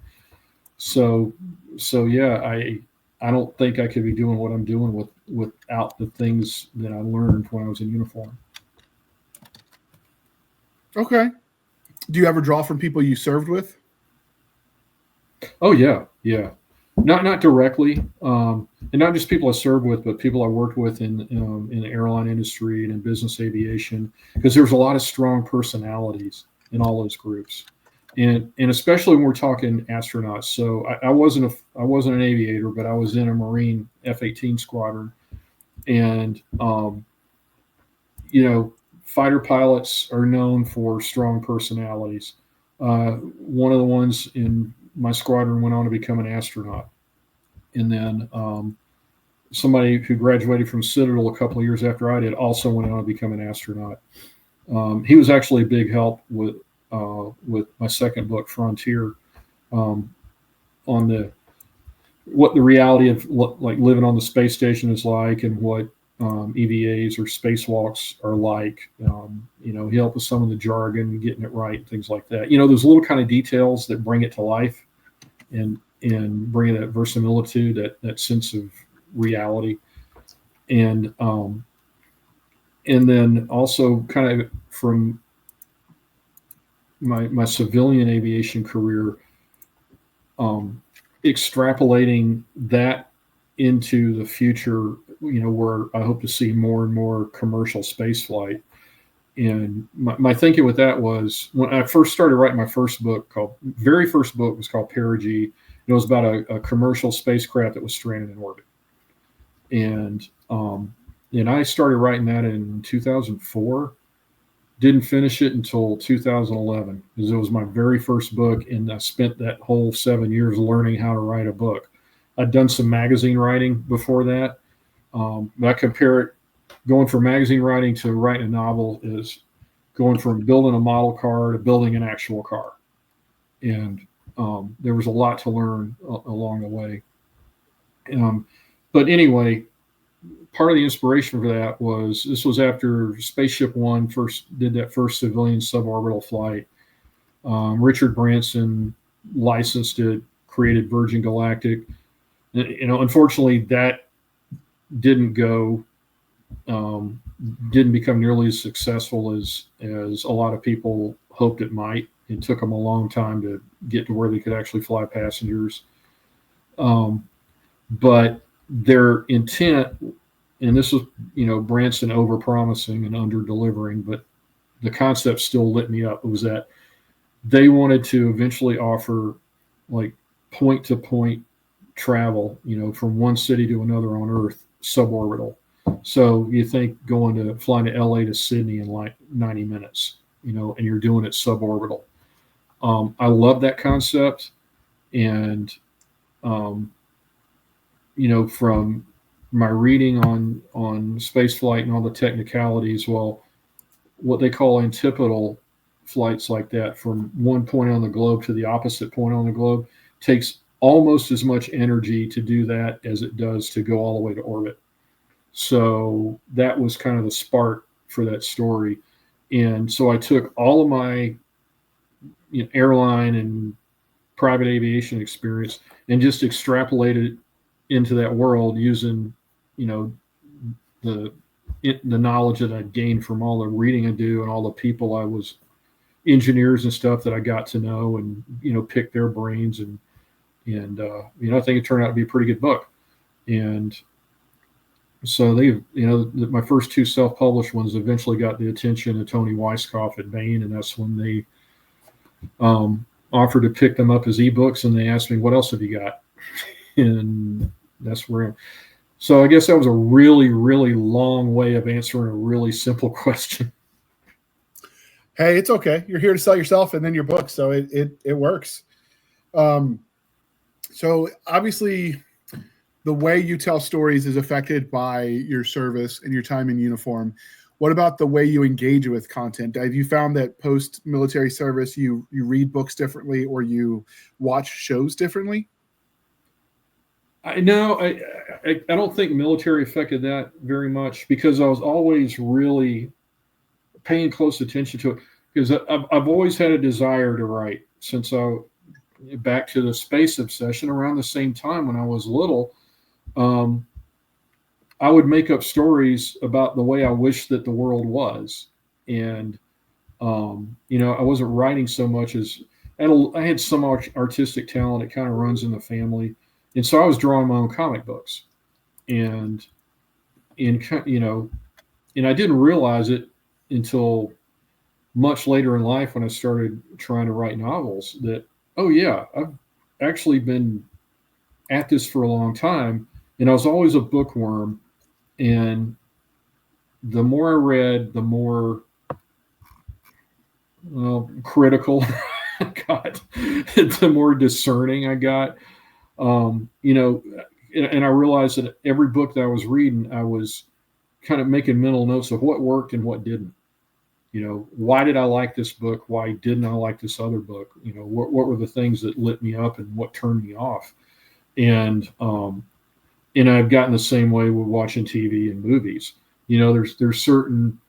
so yeah, I don't think I could be doing what I'm doing without the things that I learned when I was in uniform. Okay. Do you ever draw from people you served with? Oh yeah. Not directly, and not just people I served with, but people I worked with in the airline industry and in business aviation, because there's a lot of strong personalities in all those groups, and especially when we're talking astronauts. So I wasn't an aviator, but I was in a Marine F-18 squadron, and fighter pilots are known for strong personalities. One of the ones in my squadron went on to become an astronaut. And then somebody who graduated from Citadel a couple of years after I did also went on to become an astronaut. He was actually a big help with my second book, Frontier, on what the reality of like living on the space station is like, and what EVAs or spacewalks are like. He helped with some of the jargon, getting it right, and things like that. Those little kind of details that bring it to life, and bring that verisimilitude, that sense of reality. And then also kind of from my civilian aviation career, extrapolating that into the future, where I hope to see more and more commercial space flight. And my thinking with that was, when I first started writing my very first book was called Perigee. It was about a commercial spacecraft that was stranded in orbit. And I started writing that in 2004. Didn't finish it until 2011, because it was my very first book, and I spent that whole 7 years learning how to write a book. I'd done some magazine writing before that. But I compare it, going from magazine writing to writing a novel is going from building a model car to building an actual car. And there was a lot to learn along the way. But anyway, part of the inspiration for that was, this was after Spaceship One did that first civilian suborbital flight. Richard Branson licensed it, created Virgin Galactic. Unfortunately, that didn't become nearly as successful as a lot of people hoped it might. It took them a long time to get to where they could actually fly passengers. But their intent, and this was, Branson over-promising and under-delivering, but the concept still lit me up. It was that they wanted to eventually offer like point-to-point travel, from one city to another on Earth, suborbital. So you think flying to LA to Sydney in like 90 minutes, and you're doing it suborbital. I love that concept, and from my reading on space flight and all the technicalities, well, what they call antipodal flights like that from one point on the globe to the opposite point on the globe takes almost as much energy to do that as it does to go all the way to orbit. So that was kind of the spark for that story. And so I took all of my airline and private aviation experience and just extrapolated into that world using, the the knowledge that I'd gained from all the reading I do and all the people I was engineers and stuff that I got to know and pick their brains and I think it turned out to be a pretty good book. And so my first two self-published ones eventually got the attention of Tony Weisskopf at Baen, and that's when they offered to pick them up as ebooks, and they asked me, "What else have you got?" And that's where. So I guess that was a really, really long way of answering a really simple question. Hey, it's okay. You're here to sell yourself and then your book, so it works. So obviously, the way you tell stories is affected by your service and your time in uniform. What about the way you engage with content? Have you found that post-military service, you read books differently or you watch shows differently? I don't think military affected that very much because I was always really paying close attention to it because I've always had a desire to write since back to the space obsession around the same time when I was little. I would make up stories about the way I wished that the world was. And, I wasn't writing so much as I had some artistic talent. It kind of runs in the family. And so I was drawing my own comic books and and I didn't realize it until much later in life when I started trying to write novels that, oh yeah, I've actually been at this for a long time. And I was always a bookworm. And the more I read, the more critical I got, the more discerning I got. And I realized that every book that I was reading, I was kind of making mental notes of what worked and what didn't. Why did I like this book? Why didn't I like this other book? What were the things that lit me up and what turned me off? And I've gotten the same way with watching TV and movies. There's certain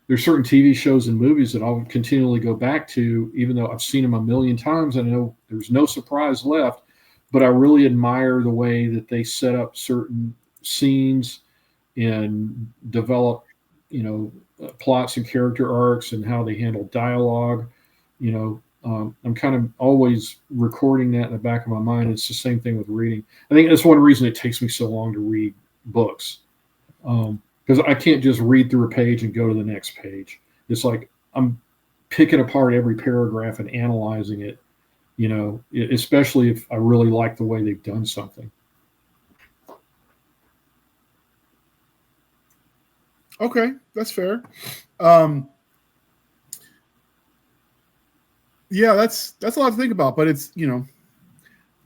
TV shows and movies that I'll continually go back to, even though I've seen them a million times. I know there's no surprise left, but I really admire the way that they set up certain scenes and develop, plots and character arcs and how they handle dialogue. I'm kind of always recording that in the back of my mind. It's the same thing with reading. I think that's one reason it takes me so long to read books. Because I can't just read through a page and go to the next page. It's like I'm picking apart every paragraph and analyzing it, especially if I really like the way they've done something. Okay, that's fair. Yeah, that's a lot to think about, but it's,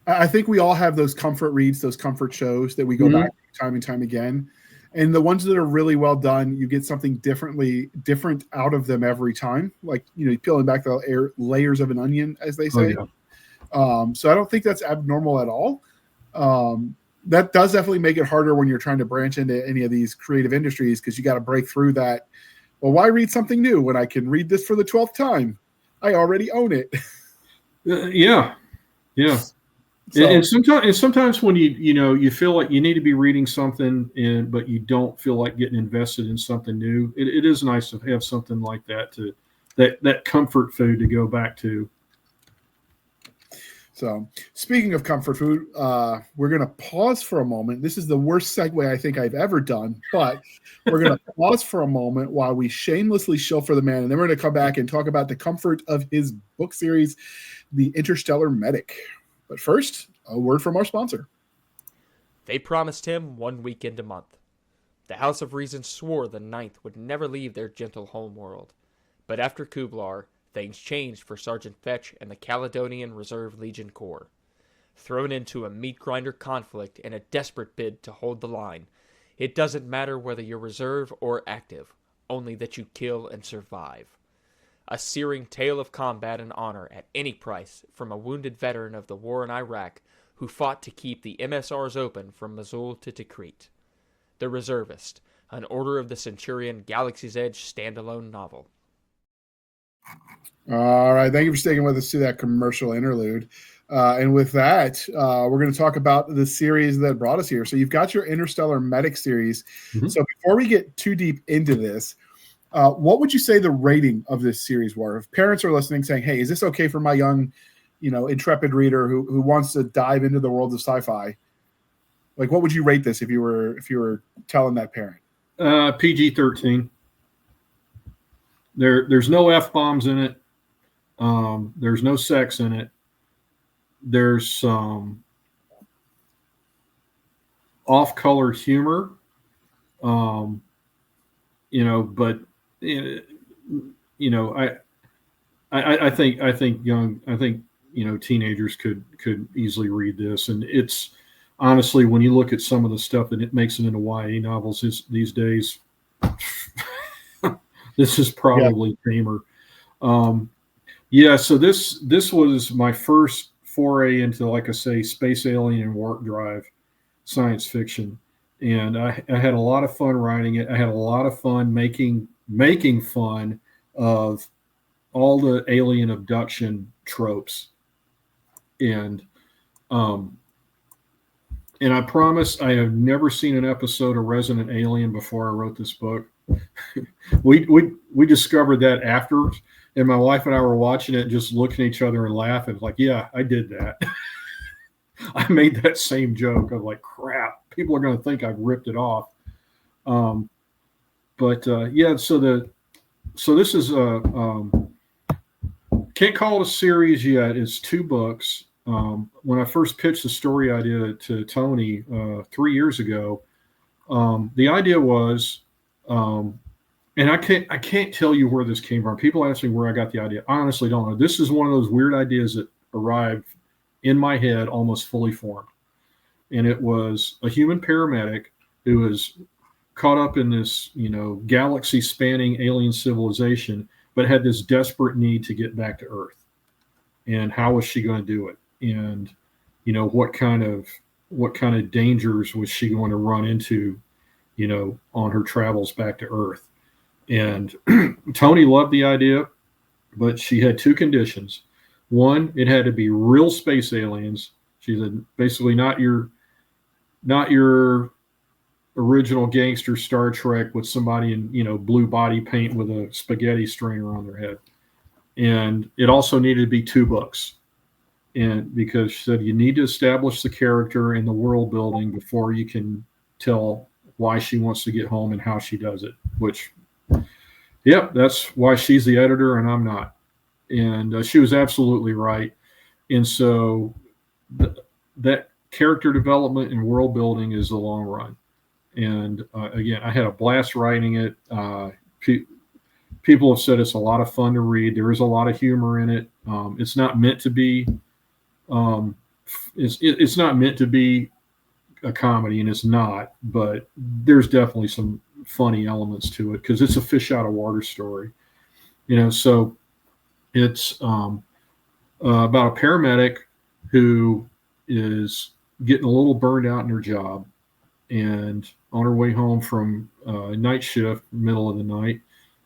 I think we all have those comfort reads, those comfort shows that we go back to time and time again. And the ones that are really well done, you get something different out of them every time. Like, peeling back the layers of an onion, as they say. Oh, yeah. So I don't think that's abnormal at all. That does definitely make it harder when you're trying to branch into any of these creative industries because you got to break through that. Well, why read something new when I can read this for the 12th time? I already own it. Yeah. So, and sometimes when you feel like you need to be reading something, but you don't feel like getting invested in something new, it is nice to have something like that that comfort food to go back to. So, speaking of comfort food, we're going to pause for a moment. This is the worst segue I think I've ever done, but we're going to pause for a moment while we shamelessly shill for the man, and then we're going to come back and talk about the comfort of his book series, The Interstellar Medic. But first, a word from our sponsor. They promised him 1 weekend a month. The House of Reason swore the Ninth would never leave their gentle homeworld. But after Kublar, things changed for Sergeant Fetch and the Caledonian Reserve Legion Corps. thrown into a meat grinder conflict in a desperate bid to hold the line. It doesn't matter whether you're reserve or active, only that you kill and survive. A searing tale of combat and honor at any price from a wounded veteran of the war in Iraq who fought to keep the MSRs open from Mosul to Tikrit. The Reservist, an Order of the Centurion Galaxy's Edge standalone novel. All right. Thank you for sticking with us to that commercial interlude. And with that, we're going to talk about the series that brought us here. So you've got your Interstellar Medic Series. Mm-hmm. So before we get too deep into this, what would you say the rating of this series were? If parents are listening saying, hey, is this okay for my young, intrepid reader who wants to dive into the world of sci-fi? Like, what would you rate this if you were telling that parent? PG-13. There's no F-bombs in it. There's no sex in it. There's some off-color humor, but I think teenagers could easily read this, and it's honestly, when you look at some of the stuff that it makes it into YA novels these days, this is probably tamer. So this was my first foray into, like I say, space alien and warp drive science fiction, and I had a lot of fun writing it. I had a lot of fun making fun of all the alien abduction tropes, and I promise I have never seen an episode of Resident Alien before I wrote this book. we discovered that after, and my wife and I were watching it, just looking at each other and laughing, like, yeah, I did that. I made that same joke of like, crap, people are going to think I've ripped it off. So this is can't call it a series yet. It's 2 books. When I first pitched the story idea to Tony 3 years ago, the idea was, and I can't tell you where this came from. People ask me where I got the idea. I honestly don't know. This is one of those weird ideas that arrived in my head almost fully formed. And it was a human paramedic who was caught up in this, galaxy spanning alien civilization, but had this desperate need to get back to Earth. And how was she going to do it? And, what kind of dangers was she going to run into, on her travels back to Earth? And Tony loved the idea, but she had 2 conditions. One, it had to be real space aliens. She said, basically not your original gangster Star Trek with somebody in, blue body paint with a spaghetti stringer on their head. And it also needed to be 2 books. And because she said you need to establish the character and the world building before you can tell why she wants to get home and how she does it, which, that's why she's the editor and I'm not. And she was absolutely right. And so that character development and world building is the long run. And again, I had a blast writing it. People have said it's a lot of fun to read. There is a lot of humor in it. It's not meant to be. It's not meant to be a comedy, and it's not. But there's definitely some funny elements to it because it's a fish out of water story. So it's about a paramedic who is getting a little burned out in her job, and on her way home from night shift, middle of the night,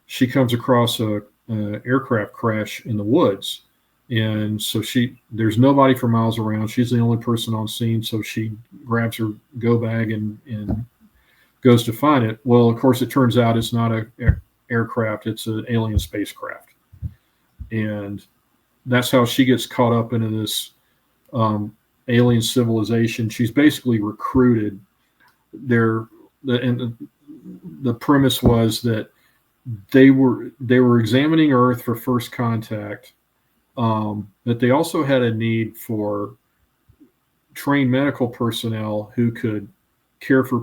she comes across a aircraft crash in the woods. And so there's nobody for miles around. She's the only person on scene. So she grabs her go bag and goes to find it. Well, of course, it turns out it's not an aircraft. It's an alien spacecraft. And that's how she gets caught up into this alien civilization. She's basically recruited. The premise was that they were examining Earth for first contact, that they also had a need for trained medical personnel who could care for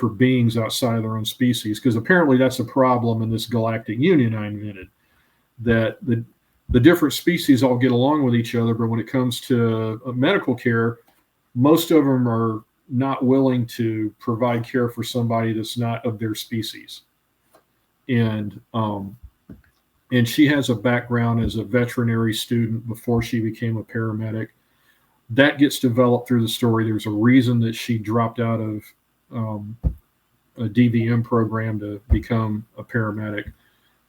beings outside of their own species, because apparently that's a problem in this galactic union I invented, that the different species all get along with each other, but when it comes to medical care, most of them are not willing to provide care for somebody that's not of their species. And she has a background as a veterinary student before she became a paramedic. That gets developed through the story. There's a reason that she dropped out of a DVM program to become a paramedic,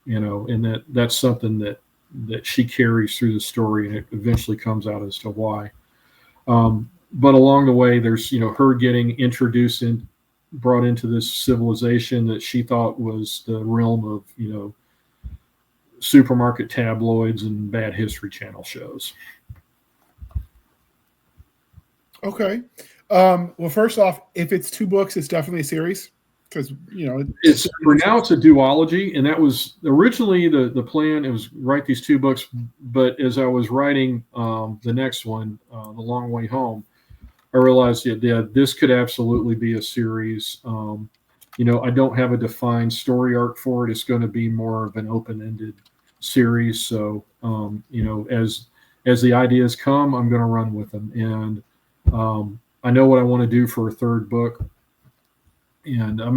and that's something that she carries through the story, and it eventually comes out as to why. But along the way, there's, her getting brought into this civilization that she thought was the realm of, supermarket tabloids and bad History Channel shows. Okay. Well, first off, if it's 2 books, it's definitely a series, because it's for now it's a duology, and that was originally the plan. It was write these 2 books, but as I was writing the next one, The Long Way Home, I realized this could absolutely be a series. I don't have a defined story arc for it. It's going to be more of an open-ended series. So as the ideas come, I'm going to run with them, and I know what I want to do for a 3rd book. And I'm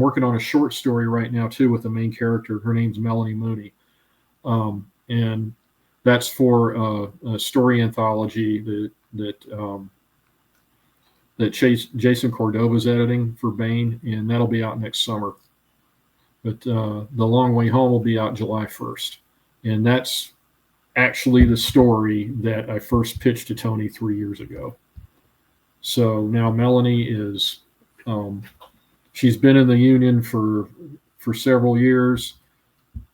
working on a short story right now too with the main character. Her name's Melanie Mooney, and that's for a story anthology that Jason Cordova's editing for Baen, and that'll be out next summer. But The Long Way Home will be out July 1st, and that's actually the story that I first pitched to Tony 3 years ago. So now Melanie is. She's been in the Union for several years,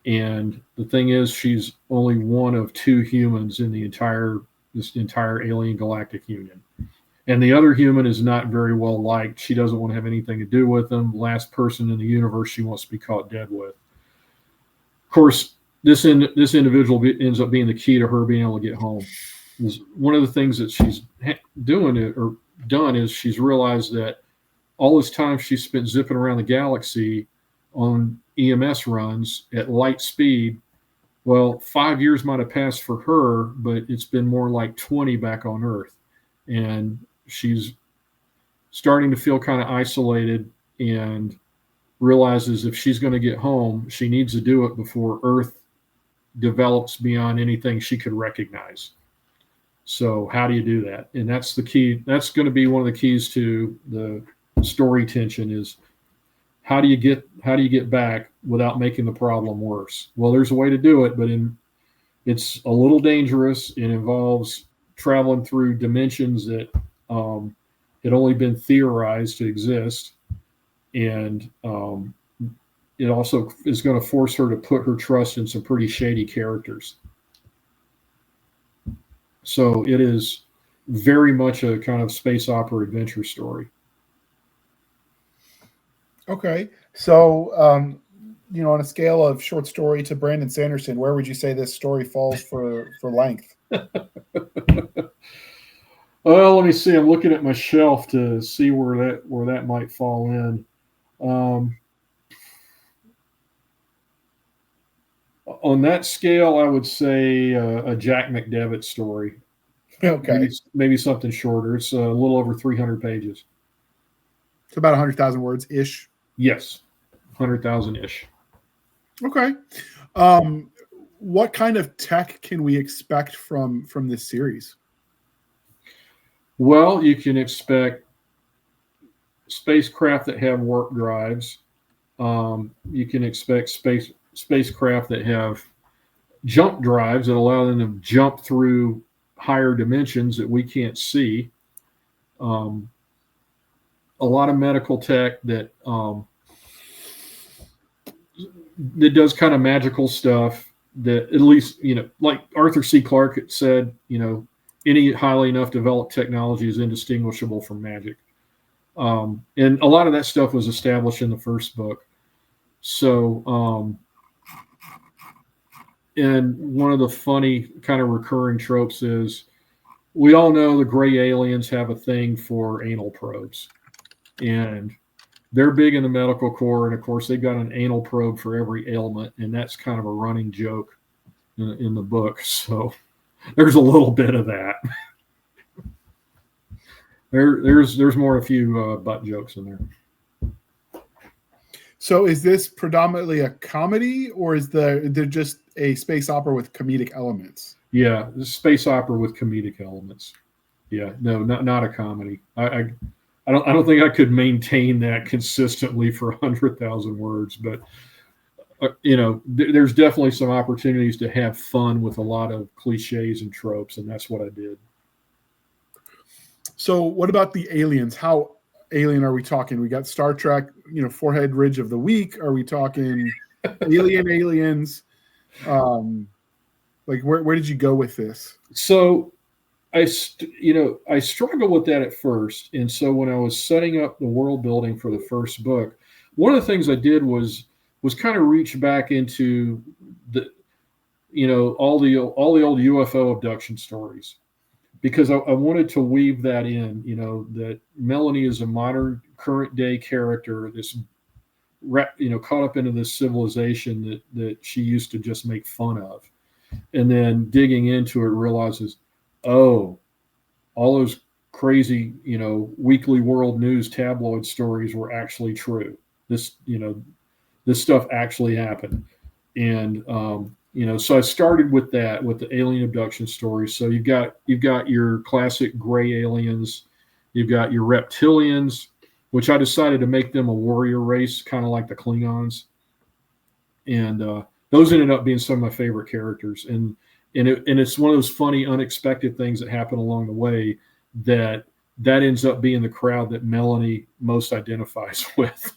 and the thing is, she's only one of 2 humans in this entire alien galactic union, and the other human is not very well liked. She doesn't want to have anything to do with them. Last person in the universe she wants to be caught dead with. Of course, this individual ends up being the key to her being able to get home. One of the things that she's done is she's realized that all this time she spent zipping around the galaxy on EMS runs at light speed. Well, 5 years might have passed for her, but it's been more like 20 back on Earth. And she's starting to feel kind of isolated and realizes if she's going to get home, she needs to do it before Earth develops beyond anything she could recognize. So how do you do that? And that's the key. That's going to be one of the keys to the story tension is how do you get back without making the problem worse? Well, there's a way to do it, but it's a little dangerous. It involves traveling through dimensions that had only been theorized to exist, and it also is going to force her to put her trust in some pretty shady characters. So it is very much a kind of space opera adventure story. Okay. So, on a scale of short story to Brandon Sanderson, where would you say this story falls for length? Well, let me see. I'm looking at my shelf to see where that might fall in. On that scale, I would say a Jack McDevitt story. Okay. Maybe something shorter. It's a little over 300 pages. It's about 100,000 words ish. Yes, 100,000 ish. Okay. What kind of tech can we expect from this series? Well, you can expect spacecraft that have warp drives. You can expect spacecraft that have jump drives that allow them to jump through higher dimensions that we can't see. A lot of medical tech that does kind of magical stuff that at least, like Arthur C. Clarke said, any highly enough developed technology is indistinguishable from magic. And a lot of that stuff was established in the first book. So, and one of the funny kind of recurring tropes is we all know the gray aliens have a thing for anal probes. And they're big in the medical corps. And of course, they've got an anal probe for every ailment. And that's kind of a running joke in the book. So there's a little bit of that. There's more a few butt jokes in there. So is this predominantly a comedy, or is there just a space opera with comedic elements? Yeah, this is space opera with comedic elements. Yeah, no, not a comedy. I don't think I could maintain that consistently for 100,000 words, but there's definitely some opportunities to have fun with a lot of cliches and tropes, and that's what I did. So what about the aliens? How alien are we talking? We got Star Trek, forehead ridge of the week. Are we talking aliens? Like where did you go with this? So I struggled with that at first. And so when I was setting up the world building for the first book, one of the things I did was kind of reach back into the, all the old UFO abduction stories, because I wanted to weave that in, that Melanie is a modern current day character, this, caught up into this civilization that she used to just make fun of. And then digging into it, realizes, oh, all those crazy, weekly world news tabloid stories were actually true. This stuff actually happened. And, so I started with that, with the alien abduction stories. So you've got your classic gray aliens, you've got your reptilians, which I decided to make them a warrior race, kind of like the Klingons. And those ended up being some of my favorite characters. And it's one of those funny, unexpected things that happen along the way that ends up being the crowd that Melanie most identifies with.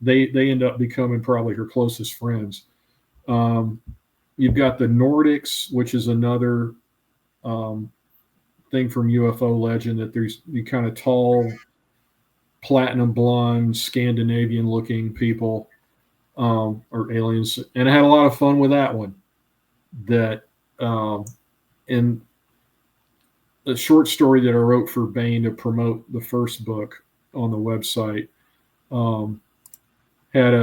They end up becoming probably her closest friends. You've got the Nordics, which is another thing from UFO legend, that there's the kind of tall, platinum blonde, Scandinavian looking people, or aliens. And I had a lot of fun with that one. That in a short story that I wrote for Baen to promote the first book on the website, had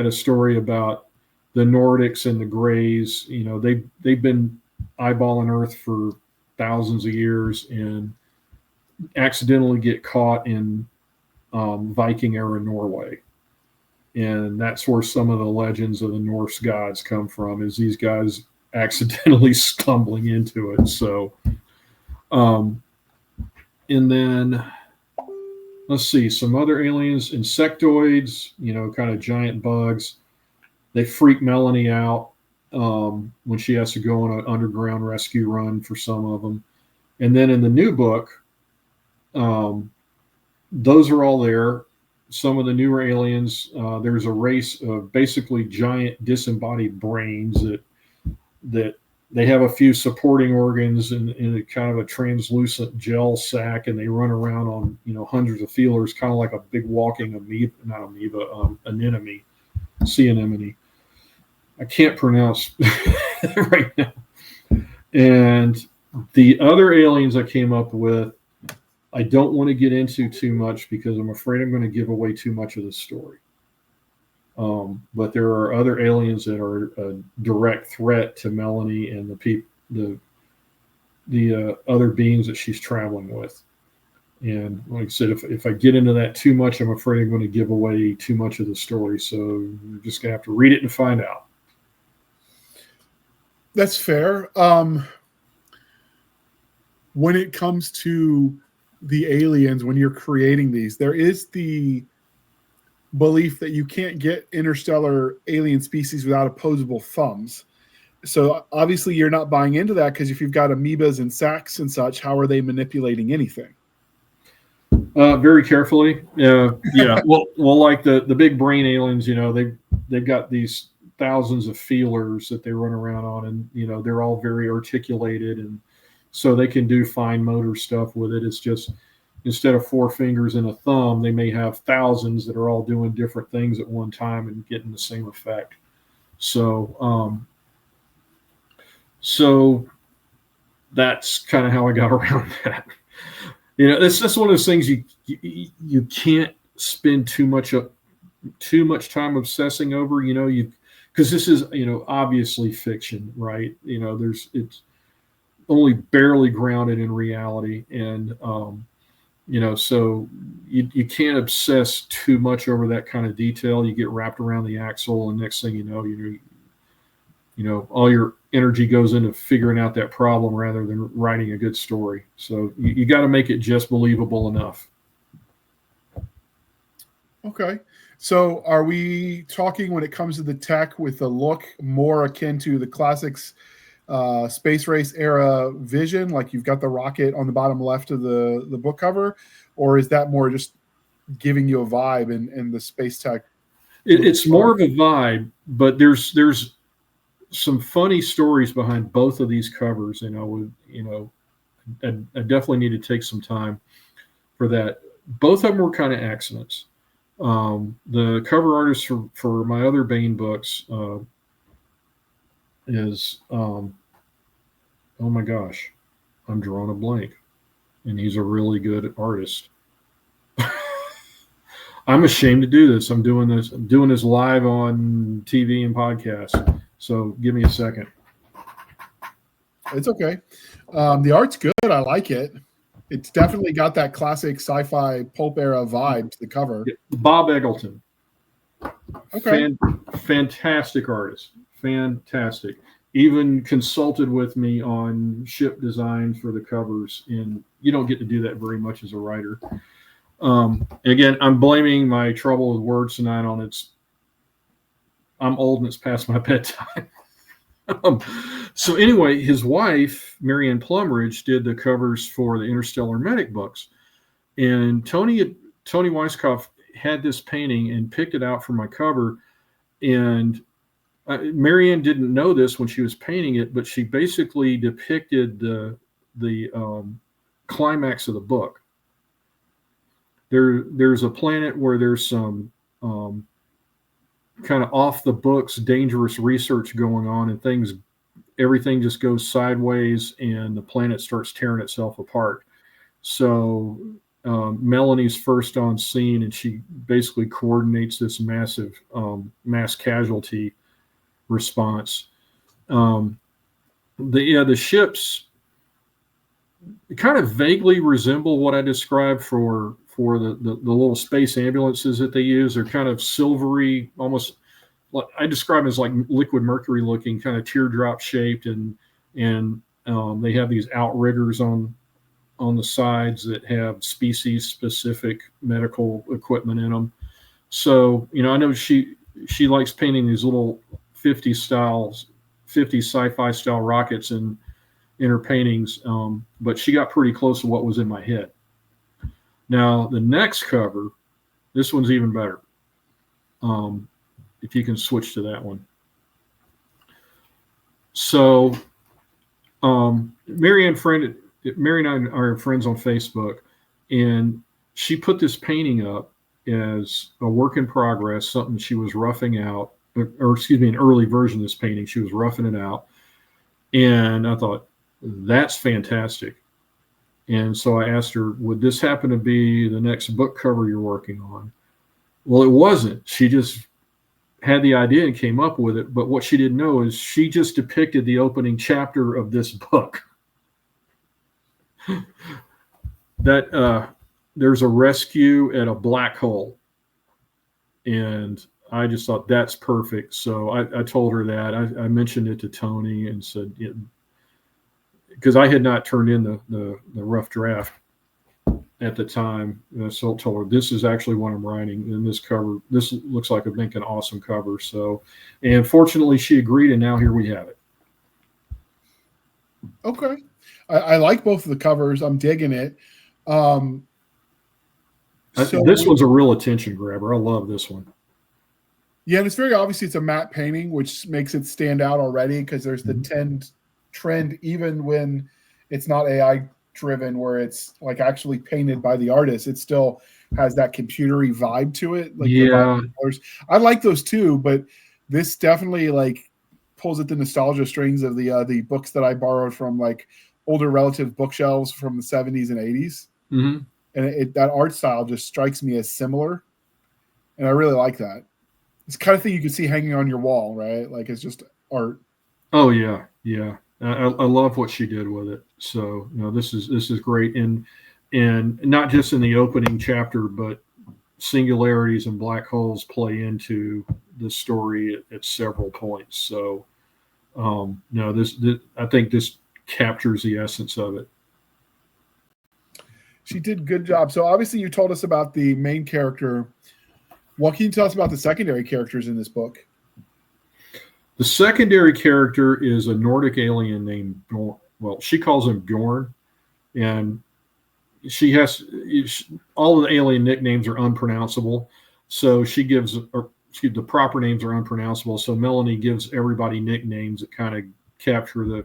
a story about the Nordics and the Greys. They've been eyeballing Earth for thousands of years and accidentally get caught in Viking era Norway. And that's where some of the legends of the Norse gods come from, is these guys accidentally stumbling into it. So, and then let's see, some other aliens, insectoids, kind of giant bugs. They freak Melanie out when she has to go on an underground rescue run for some of them. And then in the new book, those are all there. Some of the newer aliens, there's a race of basically giant disembodied brains that they have a few supporting organs in a kind of a translucent gel sac, and they run around on hundreds of feelers, kind of like a big walking anemone, sea anemone. I can't pronounce right now. And the other aliens I came up with, I don't want to get into too much because I'm afraid I'm going to give away too much of the story. But there are other aliens that are a direct threat to Melanie and the other beings that she's traveling with. And like I said, if I get into that too much, I'm afraid I'm going to give away too much of the story. So you're just going to have to read it and find out. That's fair. When it comes to the aliens, when you're creating these, there is the belief that you can't get interstellar alien species without opposable thumbs. So obviously you're not buying into that, because if you've got amoebas and sacs and such, how are they manipulating anything? Very carefully. Yeah. Well, like the big brain aliens, they've got these thousands of feelers that they run around on, and they're all very articulated, and so they can do fine motor stuff with it. It's just, instead of 4 fingers and a thumb, they may have thousands that are all doing different things at one time and getting the same effect. So, so that's kind of how I got around that. That's one of those things you can't spend too much time obsessing over. because this is, obviously fiction, right? It's only barely grounded in reality, and so you can't obsess too much over that kind of detail. You get wrapped around the axle, and next thing all your energy goes into figuring out that problem rather than writing a good story. So you got to make it just believable enough. Okay. So are we talking, when it comes to the tech, with a look more akin to the classics space race era vision, like you've got the rocket on the bottom left of the book cover, or is that more just giving you a vibe in the space tech? It's more of a vibe, but there's some funny stories behind both of these covers, and I definitely need to take some time for that. Both of them were kind of accidents. The cover artist for my other Baen books is oh my gosh, I'm drawing a blank, and he's a really good artist. I'm ashamed to do this. I'm doing this live on TV and podcast. So give me a second. It's okay. The art's good. I like it. It's definitely got that classic sci-fi pulp era vibe to the cover. Bob Eggleton. Okay. Fantastic artist. Fantastic. Even consulted with me on ship design for the covers, and you don't get to do that very much as a writer. Again, I'm blaming my trouble with words tonight on I'm old and it's past my bedtime. So anyway, his wife, Marianne Plumridge, did the covers for the Interstellar Medic books. And Tony Weisskopf had this painting and picked it out for my cover. And Marianne didn't know this when she was painting it, but she basically depicted the climax of the book. There's a planet where there's some kind of off the books, dangerous research going on, and everything just goes sideways, and the planet starts tearing itself apart. So Melanie's first on scene, and she basically coordinates this massive mass casualty response. The ships kind of vaguely resemble what I described for the little space ambulances that they use. They're kind of silvery, almost like I describe them as like liquid mercury looking, kind of teardrop shaped, and they have these outriggers on the sides that have species specific medical equipment in them. So I know she likes painting these little 50s sci-fi style rockets in her paintings, but she got pretty close to what was in my head. Now, the next cover, this one's even better. If you can switch to that one. So, Mary and I are friends on Facebook, and she put this painting up as a work in progress, something she was roughing out, or excuse me, an early version of this painting. She was roughing it out. And I thought, that's fantastic. And so I asked her, would this happen to be the next book cover you're working on? Well, it wasn't. She just had the idea and came up with it. But what she didn't know is she just depicted the opening chapter of this book. That there's a rescue at a black hole. And I just thought that's perfect. So I told her that. I mentioned it to Tony and said, because I had not turned in the rough draft at the time. So I told her, this is actually what I'm writing in this cover. This looks like it'd make an awesome cover. So, and fortunately she agreed, and now here we have it. Okay. I like both of the covers. I'm digging it. This one's a real attention grabber. I love this one. Yeah, and it's very obviously it's a matte painting, which makes it stand out already, because there's the trend, even when it's not AI driven, where it's like actually painted by the artist, it still has that computery vibe to it. Like yeah, I like those too, but this definitely like pulls at the nostalgia strings of the books that I borrowed from like older relative bookshelves from the 70s and 80s. And that art style just strikes me as similar, and I really like that. It's the kind of thing you can see hanging on your wall, right? Like it's just art. Oh yeah, yeah. I love what she did with it. So this is great, and not just in the opening chapter, but singularities and black holes play into the story at several points. So no, this I think this captures the essence of it. She did a good job. So obviously you told us about the main character. What can you tell us about the secondary characters in this book? The secondary character is a Nordic alien named Bjorn. Well, she calls him Bjorn, and she has all of the alien nicknames are unpronounceable. So she gives, or the proper names are unpronounceable. So Melanie gives everybody nicknames that kind of capture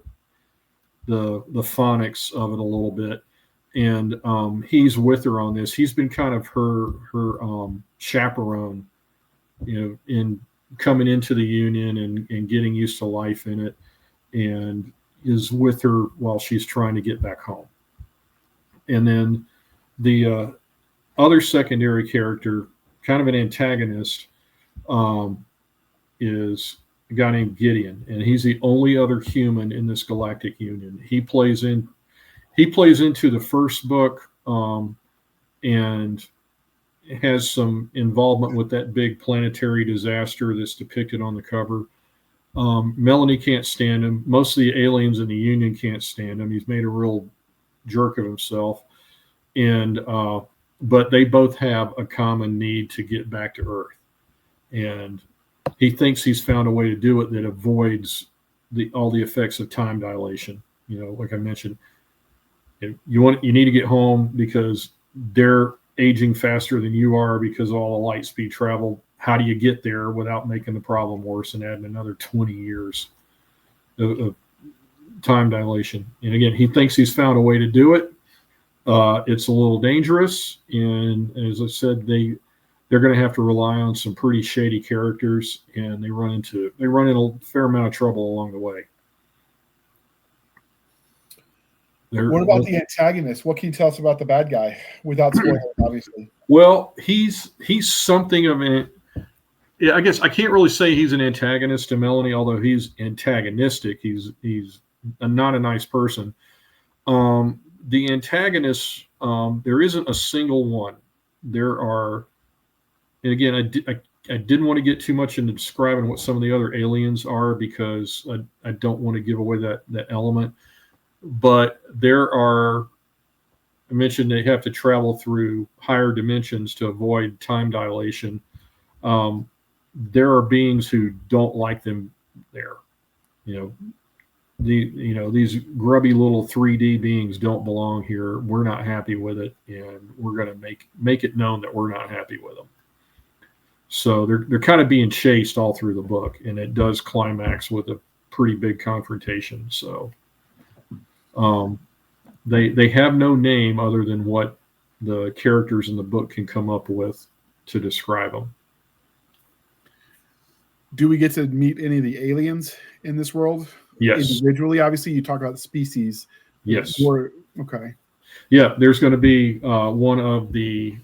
the phonics of it a little bit. And he's with her on this. He's been kind of her chaperone, in coming into the Union and getting used to life in it, and is with her while she's trying to get back home. And then the other secondary character, kind of an antagonist, is a guy named Gideon, and he's the only other human in this galactic union. He plays into the first book, and has some involvement with that big planetary disaster that's depicted on the cover. Melanie can't stand him. Most of the aliens in the Union can't stand him. He's made a real jerk of himself, and but they both have a common need to get back to Earth, and he thinks he's found a way to do it that avoids all the effects of time dilation. Like I mentioned, you need to get home because they're aging faster than you are because of all the light speed travel. How do you get there without making the problem worse and adding another 20 years of time dilation? And again, he thinks he's found a way to do it. It's a little dangerous, and as I said, they're going to have to rely on some pretty shady characters, and they run into a fair amount of trouble along the way. What about the antagonist? What can you tell us about the bad guy without spoilers, obviously? Well, he's something of an. Yeah, I guess I can't really say he's an antagonist to Melanie, although he's antagonistic. He's not a nice person. The antagonists, there isn't a single one. There are, and again, I didn't want to get too much into describing what some of the other aliens are because I don't want to give away that element. But there are, I mentioned they have to travel through higher dimensions to avoid time dilation. There are beings who don't like them there. These grubby little 3D beings don't belong here. We're not happy with it, and we're going to make it known that we're not happy with them. So they're kind of being chased all through the book, and it does climax with a pretty big confrontation. So they have no name other than what the characters in the book can come up with to describe them. Do we get to meet any of the aliens in this world? Yes. Individually, obviously, you talk about the species. Yes. Okay. Yeah, there's going to be one of the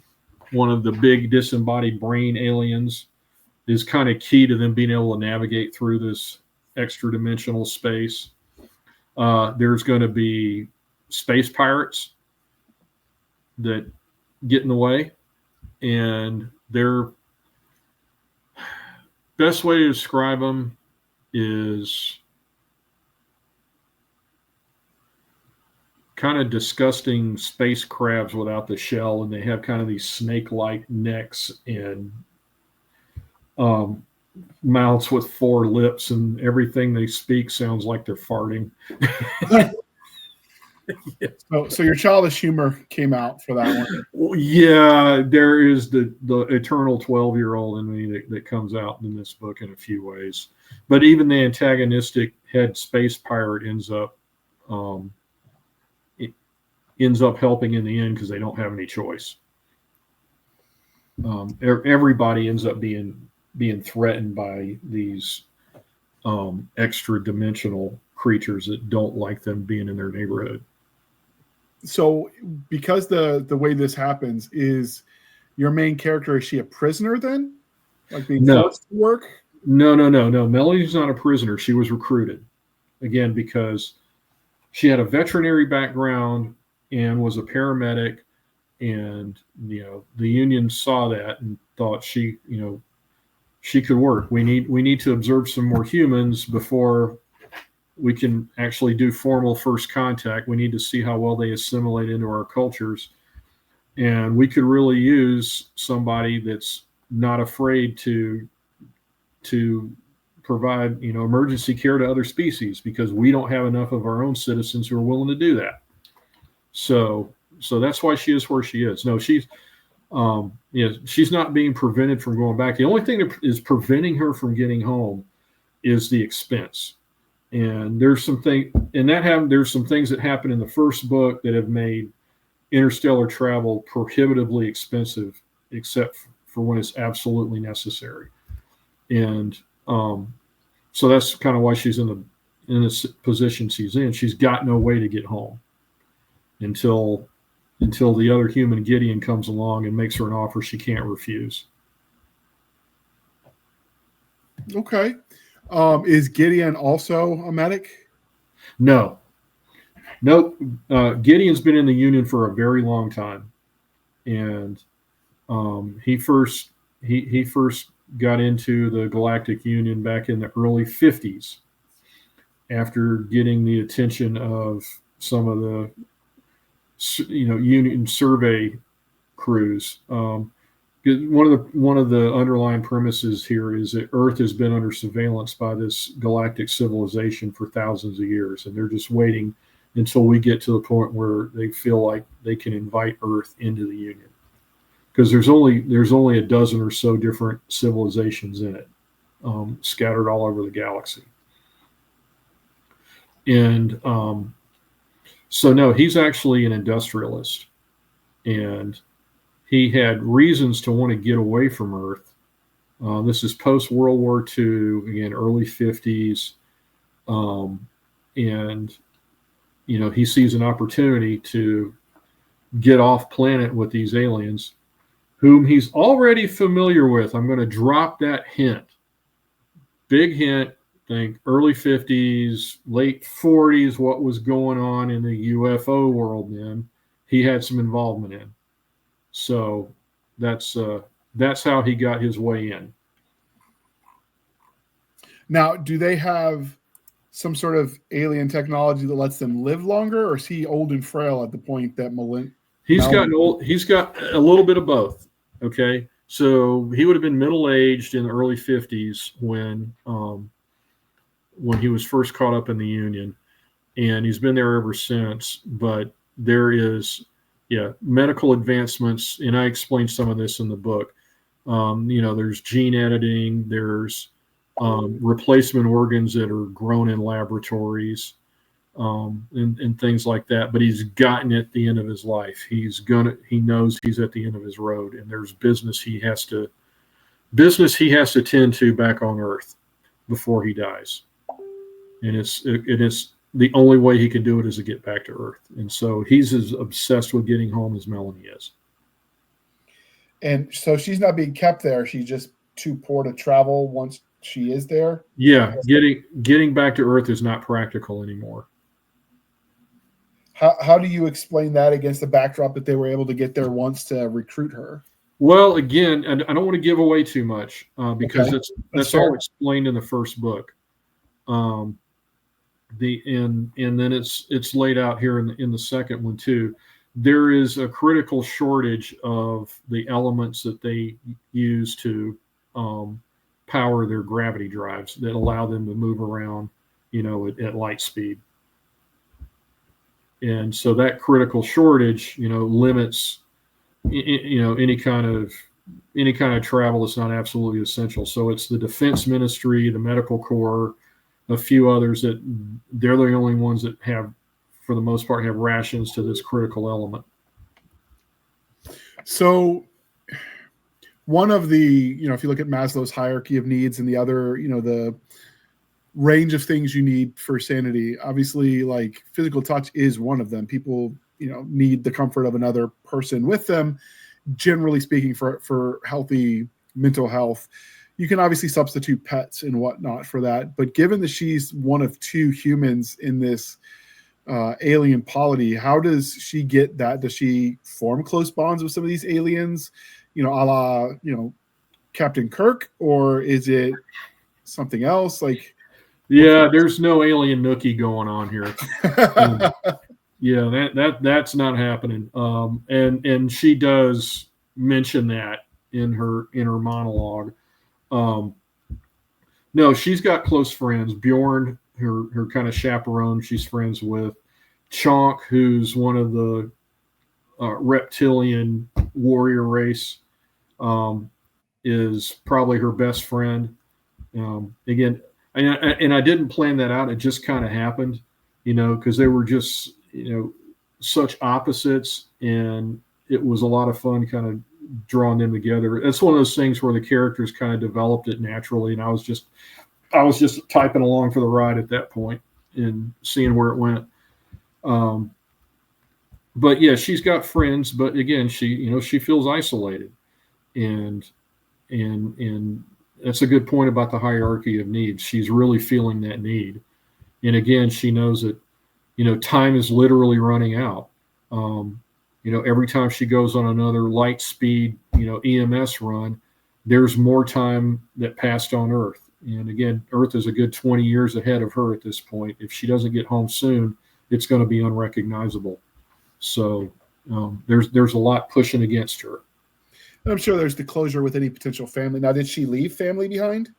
big disembodied brain aliens is kind of key to them being able to navigate through this extra dimensional space. There's going to be space pirates that get in the way, and their best way to describe them is kind of disgusting space crabs without the shell, and they have kind of these snake-like necks and mouths with 4 lips, and everything they speak sounds like they're farting. Yeah. So your childish humor came out for that one. Well, yeah, there is the eternal 12-year-old in me that comes out in this book in a few ways. But even the antagonistic head space pirate ends up helping in the end because they don't have any choice. Everybody ends up being threatened by these extra dimensional creatures that don't like them being in their neighborhood. So because the way this happens is your main character, is she a prisoner then? Like being No. forced to work? No. Melanie's not a prisoner. She was recruited, again, because she had a veterinary background and was a paramedic, and the union saw that and thought she could work. We need to observe some more humans before we can actually do formal first contact. We need to see how well they assimilate into our cultures, and we could really use somebody that's not afraid to provide emergency care to other species, because we don't have enough of our own citizens who are willing to do that. So that's why she is where she is. No, she's not being prevented from going back. The only thing that is preventing her from getting home is the expense. And there's some things that happen in the first book that have made interstellar travel prohibitively expensive, except for when it's absolutely necessary. And so that's kind of why she's in this position she's in. She's got no way to get home until the other human, Gideon, comes along and makes her an offer she can't refuse. Okay. Is Gideon also a medic? No. Nope. Gideon's been in the Union for a very long time, and he first got into the Galactic Union back in the early 50s after getting the attention of some of the Union survey crews. One of the underlying premises here is that Earth has been under surveillance by this galactic civilization for thousands of years, and they're just waiting until we get to the point where they feel like they can invite Earth into the Union, because there's only a dozen or so different civilizations in it, scattered all over the galaxy. And so no, he's actually an industrialist, and he had reasons to want to get away from Earth. This is post World War II, again, early 50s. And, he sees an opportunity to get off planet with these aliens, whom he's already familiar with. I'm going to drop that hint. Big hint, think early 50s, late 40s, what was going on in the UFO world then, he had some involvement in. So that's how he got his way in. Now, do they have some sort of alien technology that lets them live longer, or is he old and frail at the point that He's got a little bit of both. Okay, so he would have been middle-aged in the early 50s when he was first caught up in the Union, and he's been there ever since. But there is medical advancements, and I explained some of this in the book. There's gene editing, there's replacement organs that are grown in laboratories, and things like that. But he's gotten at the end of his life. He knows he's at the end of his road, and there's business he has to tend to back on Earth before he dies. And it's the only way he can do it is to get back to Earth. And so he's as obsessed with getting home as Melanie is. And so she's not being kept there. She's just too poor to travel once she is there. Yeah, getting back to Earth is not practical anymore. How do you explain that against the backdrop that they were able to get there once to recruit her? Well, again, I don't want to give away too much because Okay. that's all explained in the first book. And then it's laid out here in the second one too. There is a critical shortage of the elements that they use to power their gravity drives that allow them to move around, at light speed. And so that critical shortage, limits, any kind of travel that's not absolutely essential. So it's the Defense Ministry, the Medical Corps, a few others that they're the only ones that have, for the most part, have rations to this critical element. So one of the, if you look at Maslow's hierarchy of needs and the other, the range of things you need for sanity, obviously like physical touch is one of them. People, need the comfort of another person with them, generally speaking, for healthy mental health. You can obviously substitute pets and whatnot for that, but given that she's one of two humans in this alien polity, how does she get that? Does she form close bonds with some of these aliens, a la, Captain Kirk, or is it something else? Like, yeah, there's no alien nookie going on here. Yeah, that's not happening. And she does mention that in her monologue. No, she's got close friends. Bjorn, her kind of chaperone, she's friends with. Chonk, who's one of the reptilian warrior race, is probably her best friend. Again, and I didn't plan that out. It just kind of happened, because they were just, such opposites, and it was a lot of fun kind of drawing them together. It's one of those things where the characters kind of developed it naturally, and I was just typing along for the ride at that point and seeing where it went. But yeah, she's got friends, but again, she feels isolated, and that's a good point about the hierarchy of needs. She's really feeling that need, and again, she knows that time is literally running out. Every time she goes on another light speed EMS run, there's more time that passed on Earth. And again, Earth is a good 20 years ahead of her at this point. If she doesn't get home soon, it's going to be unrecognizable. So there's a lot pushing against her. And I'm sure there's the closure with any potential family. Now, did she leave family behind?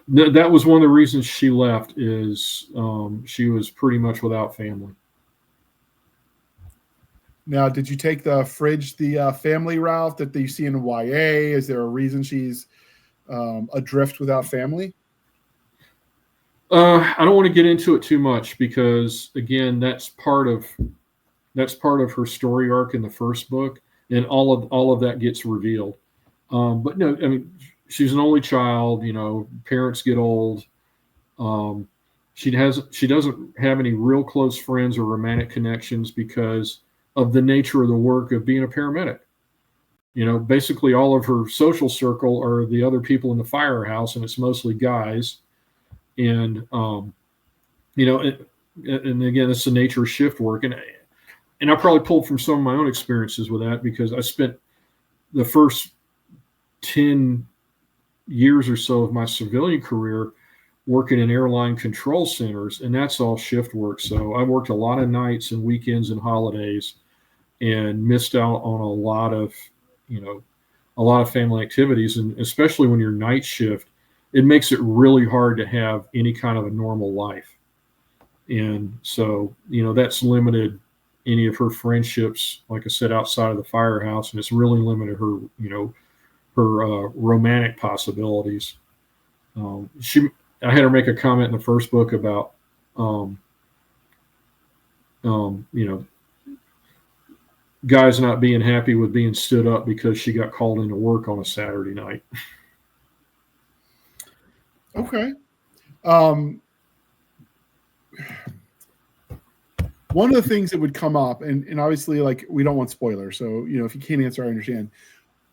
That was one of the reasons she left, is she was pretty much without family. Now, did you take the family route that you see in YA? Is there a reason she's adrift without family? I don't want to get into it too much, because again, that's part of her story arc in the first book, and all of that gets revealed. But no, I mean, she's an only child. Parents get old. She doesn't have any real close friends or romantic connections because of the nature of the work of being a paramedic. Basically all of her social circle are the other people in the firehouse, and it's mostly guys. And and again, it's the nature of shift work, and I probably pulled from some of my own experiences with that, because I spent the first 10 years or so of my civilian career working in airline control centers, and that's all shift work. So I worked a lot of nights and weekends and holidays, and missed out on a lot of family activities. And especially when you're night shift, it makes it really hard to have any kind of a normal life. And so, that's limited any of her friendships, like I said, outside of the firehouse, and it's really limited her, her romantic possibilities. I had her make a comment in the first book about, guys not being happy with being stood up because she got called into work on a Saturday night. Okay. One of the things that would come up, and obviously, like, we don't want spoilers, so if you can't answer, I understand.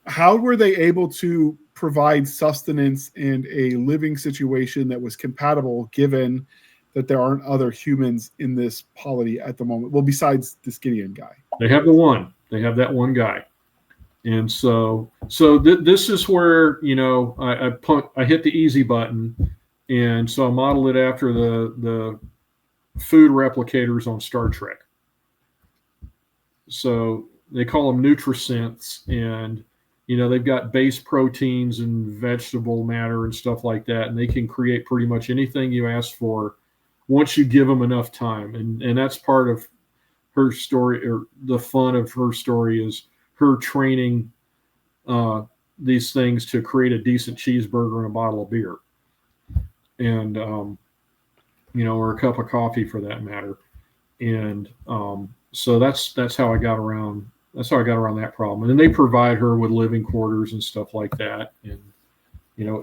How were they able to provide sustenance and a living situation that was compatible, given that there aren't other humans in this polity at the moment? Well, besides this Gideon guy. They have that one guy. And so this is where, I hit the easy button. And so I modeled it after the food replicators on Star Trek. So they call them nutrisynths, and they've got base proteins and vegetable matter and stuff like that, and they can create pretty much anything you ask for once you give them enough time. And that's part of her story, or the fun of her story, is her training these things to create a decent cheeseburger and a bottle of beer, and or a cup of coffee for that matter. And so that's how I got around. That's how I got around that problem. And then they provide her with living quarters and stuff like that, and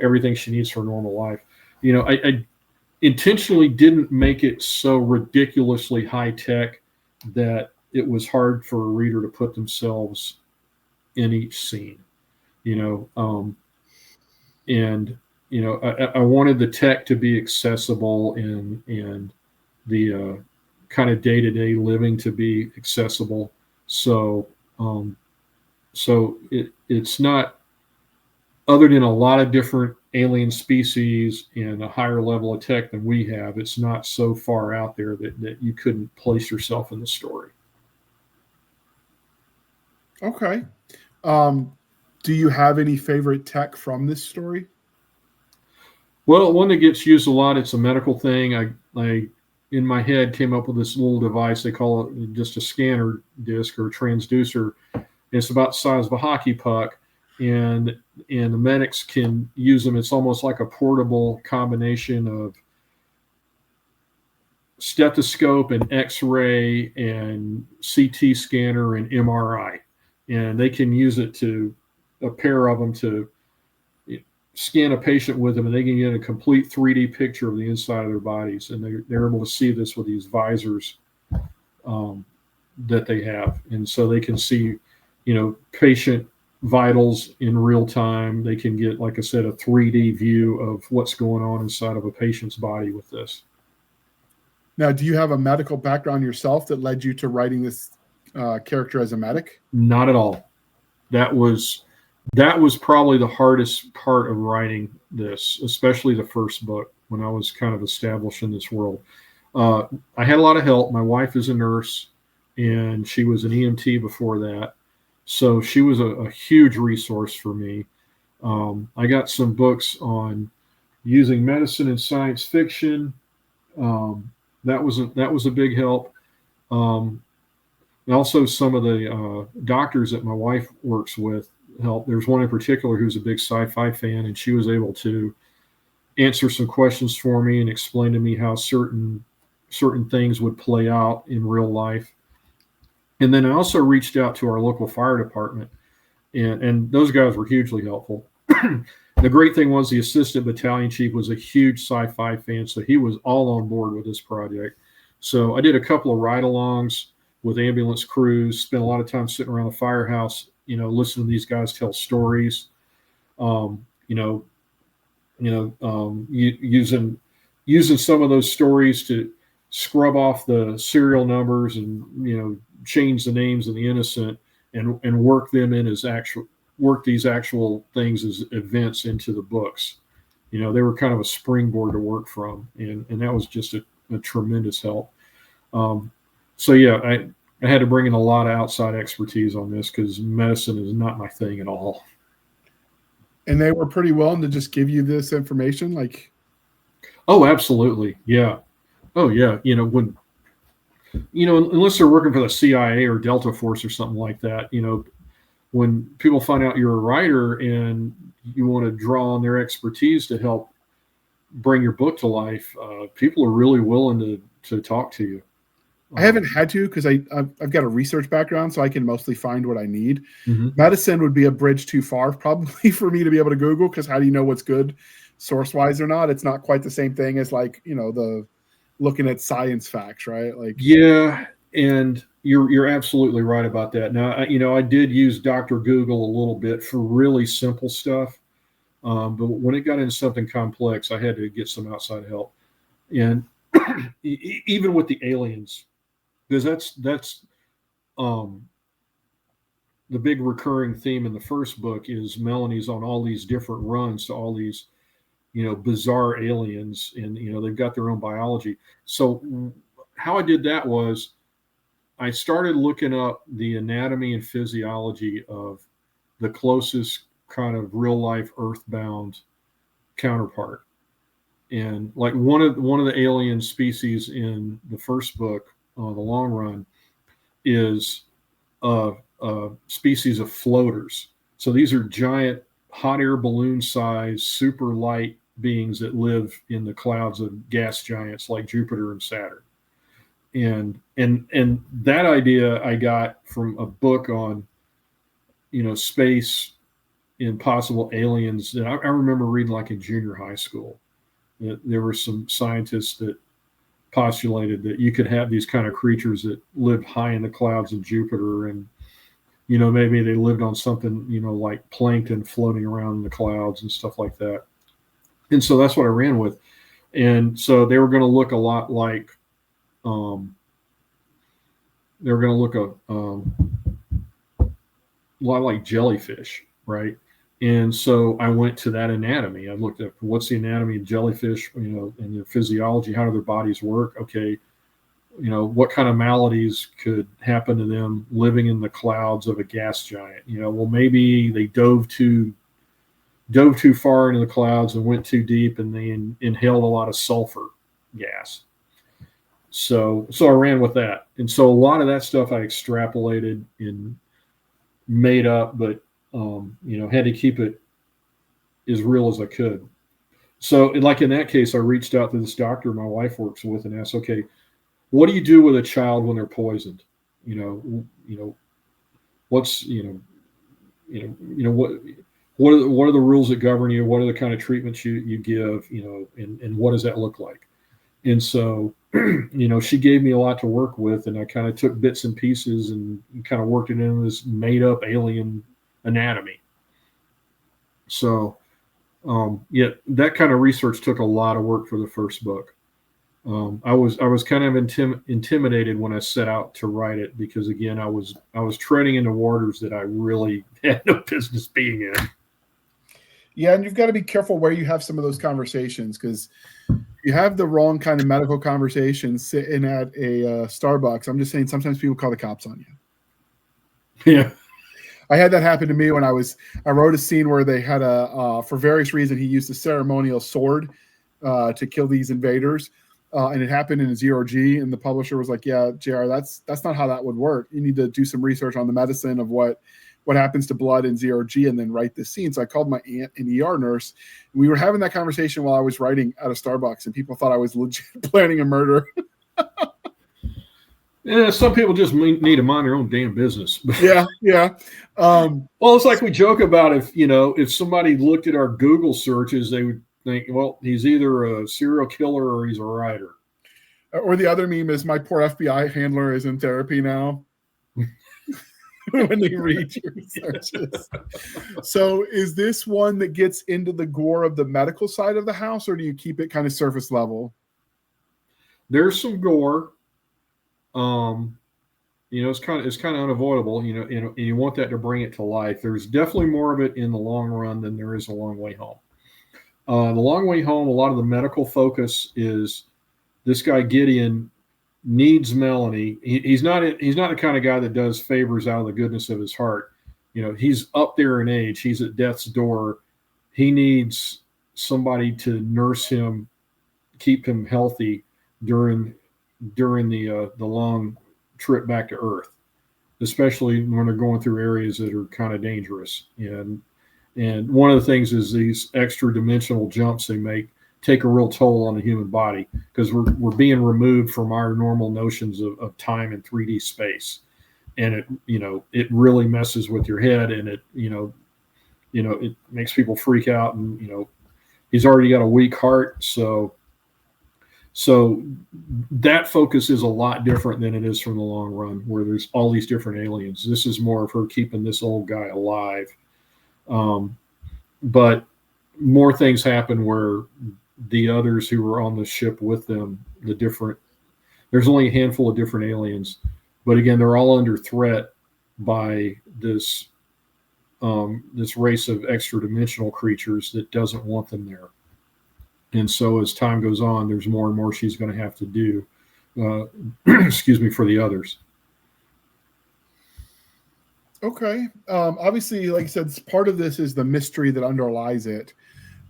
everything she needs for normal life. I intentionally didn't make it so ridiculously high tech that it was hard for a reader to put themselves in each scene. and I wanted the tech to be accessible, and the kind of day-to-day living to be accessible. So it's not, other than a lot of different alien species and a higher level of tech than we have, it's not so far out there that you couldn't place yourself in the story. Okay. Do you have any favorite tech from this story? Well, one that gets used a lot, it's a medical thing. I in my head came up with this little device. They call it just a scanner disc or transducer. It's about the size of a hockey puck, and the medics can use them. It's almost like a portable combination of stethoscope and X-ray and CT scanner and MRI, and they can use it to, a pair of them, to scan a patient with them, and they can get a complete 3D picture of the inside of their bodies, and they're able to see this with these visors that they have, and so they can see, patient vitals in real time. They can get, like I said, a 3D view of what's going on inside of a patient's body with this. Now, do you have a medical background yourself that led you to writing this character as a medic? Not at all. That was probably the hardest part of writing this, especially the first book, when I was kind of established in this world. I had a lot of help. My wife is a nurse, and she was an EMT before that. So she was a huge resource for me. I got some books on using medicine in science fiction. That was a big help. Also, some of the doctors that my wife works with help. There's one in particular who's a big sci-fi fan, and she was able to answer some questions for me and explain to me how certain things would play out in real life. And then I also reached out to our local fire department, and those guys were hugely helpful. The great thing was the assistant battalion chief was a huge sci-fi fan, so he was all on board with this project. So I did a couple of ride-alongs with ambulance crews, spent a lot of time sitting around the firehouse, listening to these guys tell stories, using some of those stories to scrub off the serial numbers and, change the names of the innocent and work them in as these actual things as events into the books. They were kind of a springboard to work from, and that was just a tremendous help. So yeah, I had to bring in a lot of outside expertise on this because medicine is not my thing at all. And they were pretty willing to just give you this information, like. Oh, absolutely, yeah. Oh yeah, unless they're working for the CIA or Delta Force or something like that, when people find out you're a writer and you want to draw on their expertise to help bring your book to life, people are really willing to talk to you. I haven't had to because I've got a research background, so I can mostly find what I need. Mm-hmm. Medicine would be a bridge too far probably for me to be able to Google, because how do you know what's good source-wise or not? It's not quite the same thing as the looking at science facts, right? Like, yeah, and you're absolutely right about that. Now, I did use Dr. Google a little bit for really simple stuff, but when it got into something complex, I had to get some outside help. And even with the aliens, because that's the big recurring theme in the first book is Melanie's on all these different runs to all these bizarre aliens, and they've got their own biology. So how I did that was I started looking up the anatomy and physiology of the closest kind of real life earthbound counterpart. And like one of the alien species in the first book, The Long Run, is a species of floaters. So these are giant hot air balloon size, super light beings that live in the clouds of gas giants like Jupiter and Saturn. And that idea I got from a book on space and possible aliens that I remember reading like in junior high school. There were some scientists that postulated that you could have these kind of creatures that lived high in the clouds of Jupiter, and maybe they lived on something, like plankton floating around in the clouds and stuff like that. And so that's what I ran with. And so they were going to look a lot like, they were going to look a lot like jellyfish, right? And so I went to that anatomy. I looked at what's the anatomy of jellyfish, and their physiology, how do their bodies work? Okay, what kind of maladies could happen to them living in the clouds of a gas giant? Well, maybe they dove too far into the clouds and went too deep, and they inhaled a lot of sulfur gas. So I ran with that, and so a lot of that stuff I extrapolated and made up, but had to keep it as real as I could. So, like in that case, I reached out to this doctor my wife works with and asked, okay, what do you do with a child when they're poisoned? What's what are the rules that govern you? What are the kind of treatments you give? And what does that look like? And so, she gave me a lot to work with, and I kind of took bits and pieces and kind of worked it into this made up alien anatomy. So, that kind of research took a lot of work for the first book. I was kind of intimidated when I set out to write it because, again, I was treading into waters that I really had no business being in. Yeah, and you've got to be careful where you have some of those conversations, because you have the wrong kind of medical conversations sitting at a Starbucks. I'm just saying, sometimes people call the cops on you. Yeah. I had that happen to me when I wrote a scene where they had for various reasons, he used a ceremonial sword to kill these invaders. And it happened in 0G, and the publisher was like, yeah, JR, that's not how that would work. You need to do some research on the medicine of what happens to blood in 0G and then write this scene. So I called my aunt, an ER nurse. And we were having that conversation while I was writing at a Starbucks, and people thought I was legit planning a murder. Yeah, some people just need to mind their own damn business. Yeah. Well, it's like we joke about if somebody looked at our Google searches, they would think, well, he's either a serial killer or he's a writer. Or the other meme is, my poor FBI handler is in therapy now. When they read your searches. So is this one that gets into the gore of the medical side of the house, or do you keep it kind of surface level? There's some gore. It's kind of unavoidable, and you want that to bring it to life. There's definitely more of it in the long run than there is a long way home. The long way home, a lot of the medical focus is this guy Gideon needs Melanie. He's not the kind of guy that does favors out of the goodness of his heart. He's up there in age. He's at death's door. He needs somebody to nurse him, keep him healthy during the long trip back to Earth, especially when they're going through areas that are kind of dangerous. And one of the things is these extra dimensional jumps they make take a real toll on the human body, because we're being removed from our normal notions of time and 3D space, and it really messes with your head, and it makes people freak out, and he's already got a weak heart, so that focus is a lot different than it is from the long run, where there's all these different aliens. This is more of her keeping this old guy alive, but more things happen where the others who were on the ship with them, there's only a handful of different aliens, but again, they're all under threat by this race of extra dimensional creatures that doesn't want them there. And so as time goes on, there's more and more she's going to have to do, for the others. Okay. Obviously, like you said, part of this is the mystery that underlies it.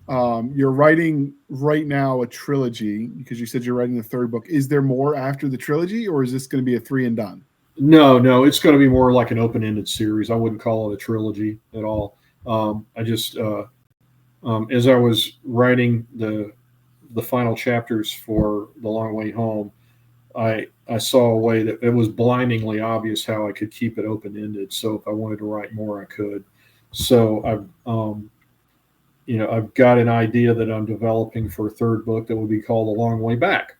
You're writing right now a trilogy, because you said you're writing the third book. Is there more after the trilogy, or is this going to be a 3 and done? No, it's going to be more like an open-ended series. I wouldn't call it a trilogy at all. I just, as I was writing the final chapters for The Long Way Home, I saw a way that it was blindingly obvious how I could keep it open-ended. So if I wanted to write more, I could. So I've got an idea that I'm developing for a third book that would be called The Long Way Back.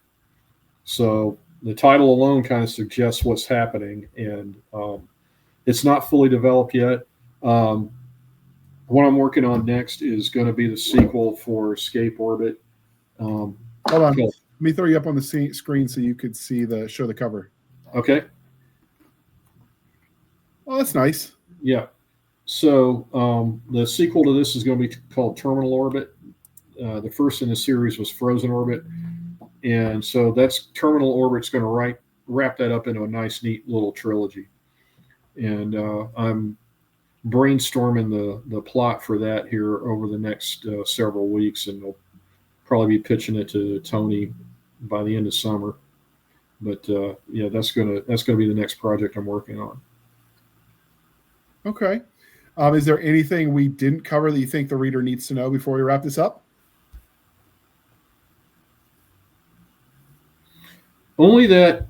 So the title alone kind of suggests what's happening, and It's not fully developed yet. What I'm working on next is going to be the sequel for Escape Orbit. Hold on. Let me throw you up on the screen so you could see show the cover. Okay. Oh, that's nice. Yeah. So the sequel to this is going to be called Terminal Orbit. The first in the series was Frozen Orbit. And so that's Terminal Orbit's going to wrap that up into a nice, neat little trilogy. And I'm brainstorming the plot for that here over the next several weeks, and we'll probably be pitching it to Tony by the end of summer. But yeah, that's gonna be the next project I'm working on. Okay. Is there anything we didn't cover that you think the reader needs to know before we wrap this up? Only that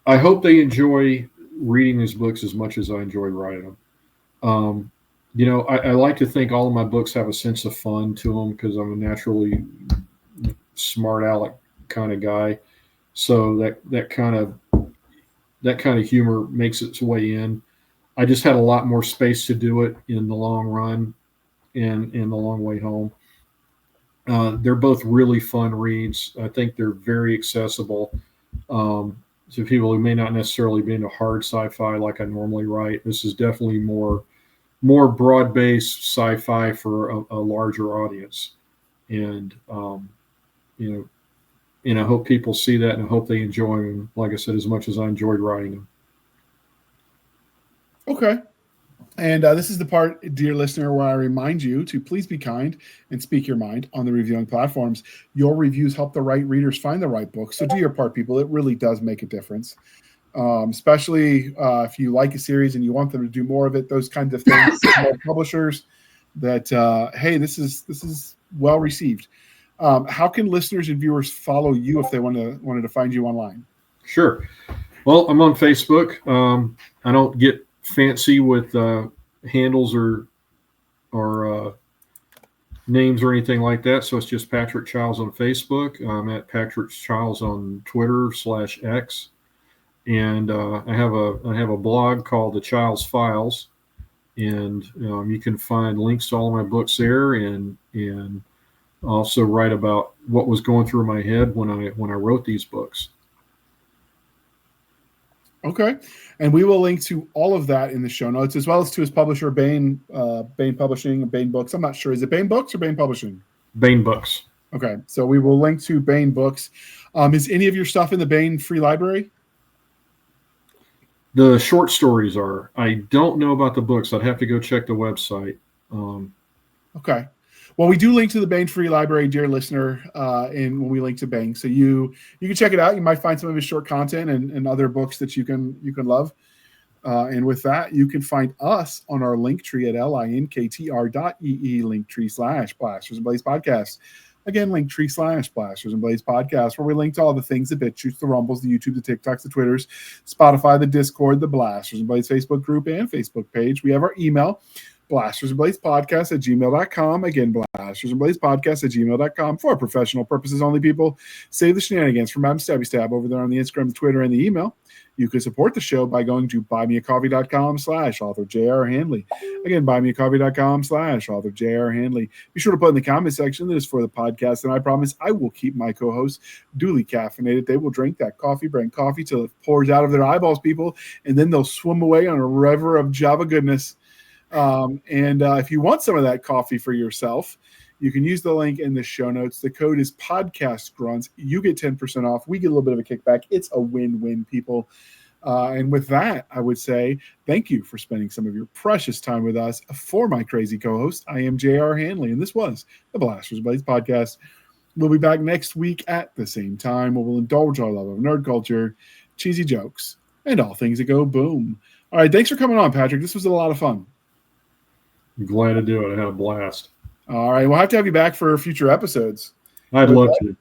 I hope they enjoy reading these books as much as I enjoy writing them. I like to think all of my books have a sense of fun to them because I'm a naturally smart aleck kind of guy. So that kind of humor makes its way in. I just had a lot more space to do it in the long run and in the long way home. They're both really fun reads. I think they're very accessible to people who may not necessarily be into hard sci-fi like I normally write. This is definitely more broad-based sci-fi for a larger audience. And, I hope people see that, and I hope they enjoy them, like I said, as much as I enjoyed writing them. Okay. And this is the part, dear listener, where I remind you to please be kind and speak your mind on the reviewing platforms. Your reviews help the right readers find the right books. So do your part, people. It really does make a difference. Especially if you like a series and you want them to do more of it, those kinds of things. Publishers that, hey, this is well received. How can listeners and viewers follow you if they wanted to find you online? Sure. Well, I'm on Facebook. I don't get fancy with handles or names or anything like that, so it's just Patrick Chiles on Facebook. I'm at Patrick Chiles on Twitter /X, and I have a blog called the Chiles Files, and you can find links to all of my books there, and also write about what was going through my head when I wrote these books. Okay. And we will link to all of that in the show notes, as well as to his publisher, Baen Publishing, Baen Books. I'm not sure. Is it Baen Books or Baen Publishing? Baen Books. Okay. So we will link to Baen Books. Is any of your stuff in the Baen free library? The short stories are. I don't know about the books. I'd have to go check the website. Okay. Well, we do link to the Baen free library, dear listener, and when we link to Baen, so you can check it out. You might find some of his short content and other books that you can love. And with that, you can find us on our link tree at linktr.ee linktree/Blasters and Blaze Podcast. Again, linktree /Blasters and Blaze Podcast, where we link to all the things, the BitChutes, the Rumbles, the YouTube, the TikToks, the Twitters, Spotify, the Discord, the Blasters and Blaze Facebook group and Facebook page. We have our email, blastersandblazepodcast@gmail.com. Again, blastersandblazepodcast@gmail.com for professional purposes only, people. Save the shenanigans from Madam Stabby Stab over there on the Instagram, the Twitter, and the email. You can support the show by going to buymeacoffee.com/author J.R. Handley. Again, buymeacoffee.com/author J.R. Handley. Be sure to put in the comment section that is for the podcast, and I promise I will keep my co-hosts duly caffeinated. They will drink that coffee, brand coffee, till it pours out of their eyeballs, people, and then they'll swim away on a river of Java goodness. If you want some of that coffee for yourself, you can use the link in the show notes. The code is podcastgrunts. You get 10% off. We get a little bit of a kickback. It's a win-win, people. And with that, I would say thank you for spending some of your precious time with us. For my crazy co-host, I am J.R. Handley, and this was the Blasters Blaze Podcast. We'll be back next week at the same time, where we'll indulge our love of nerd culture, cheesy jokes, and all things that go boom. All right, thanks for coming on, Patrick. This was a lot of fun. I'm glad to do it. I had a blast. All right. We'll have to have you back for future episodes. I'd love to.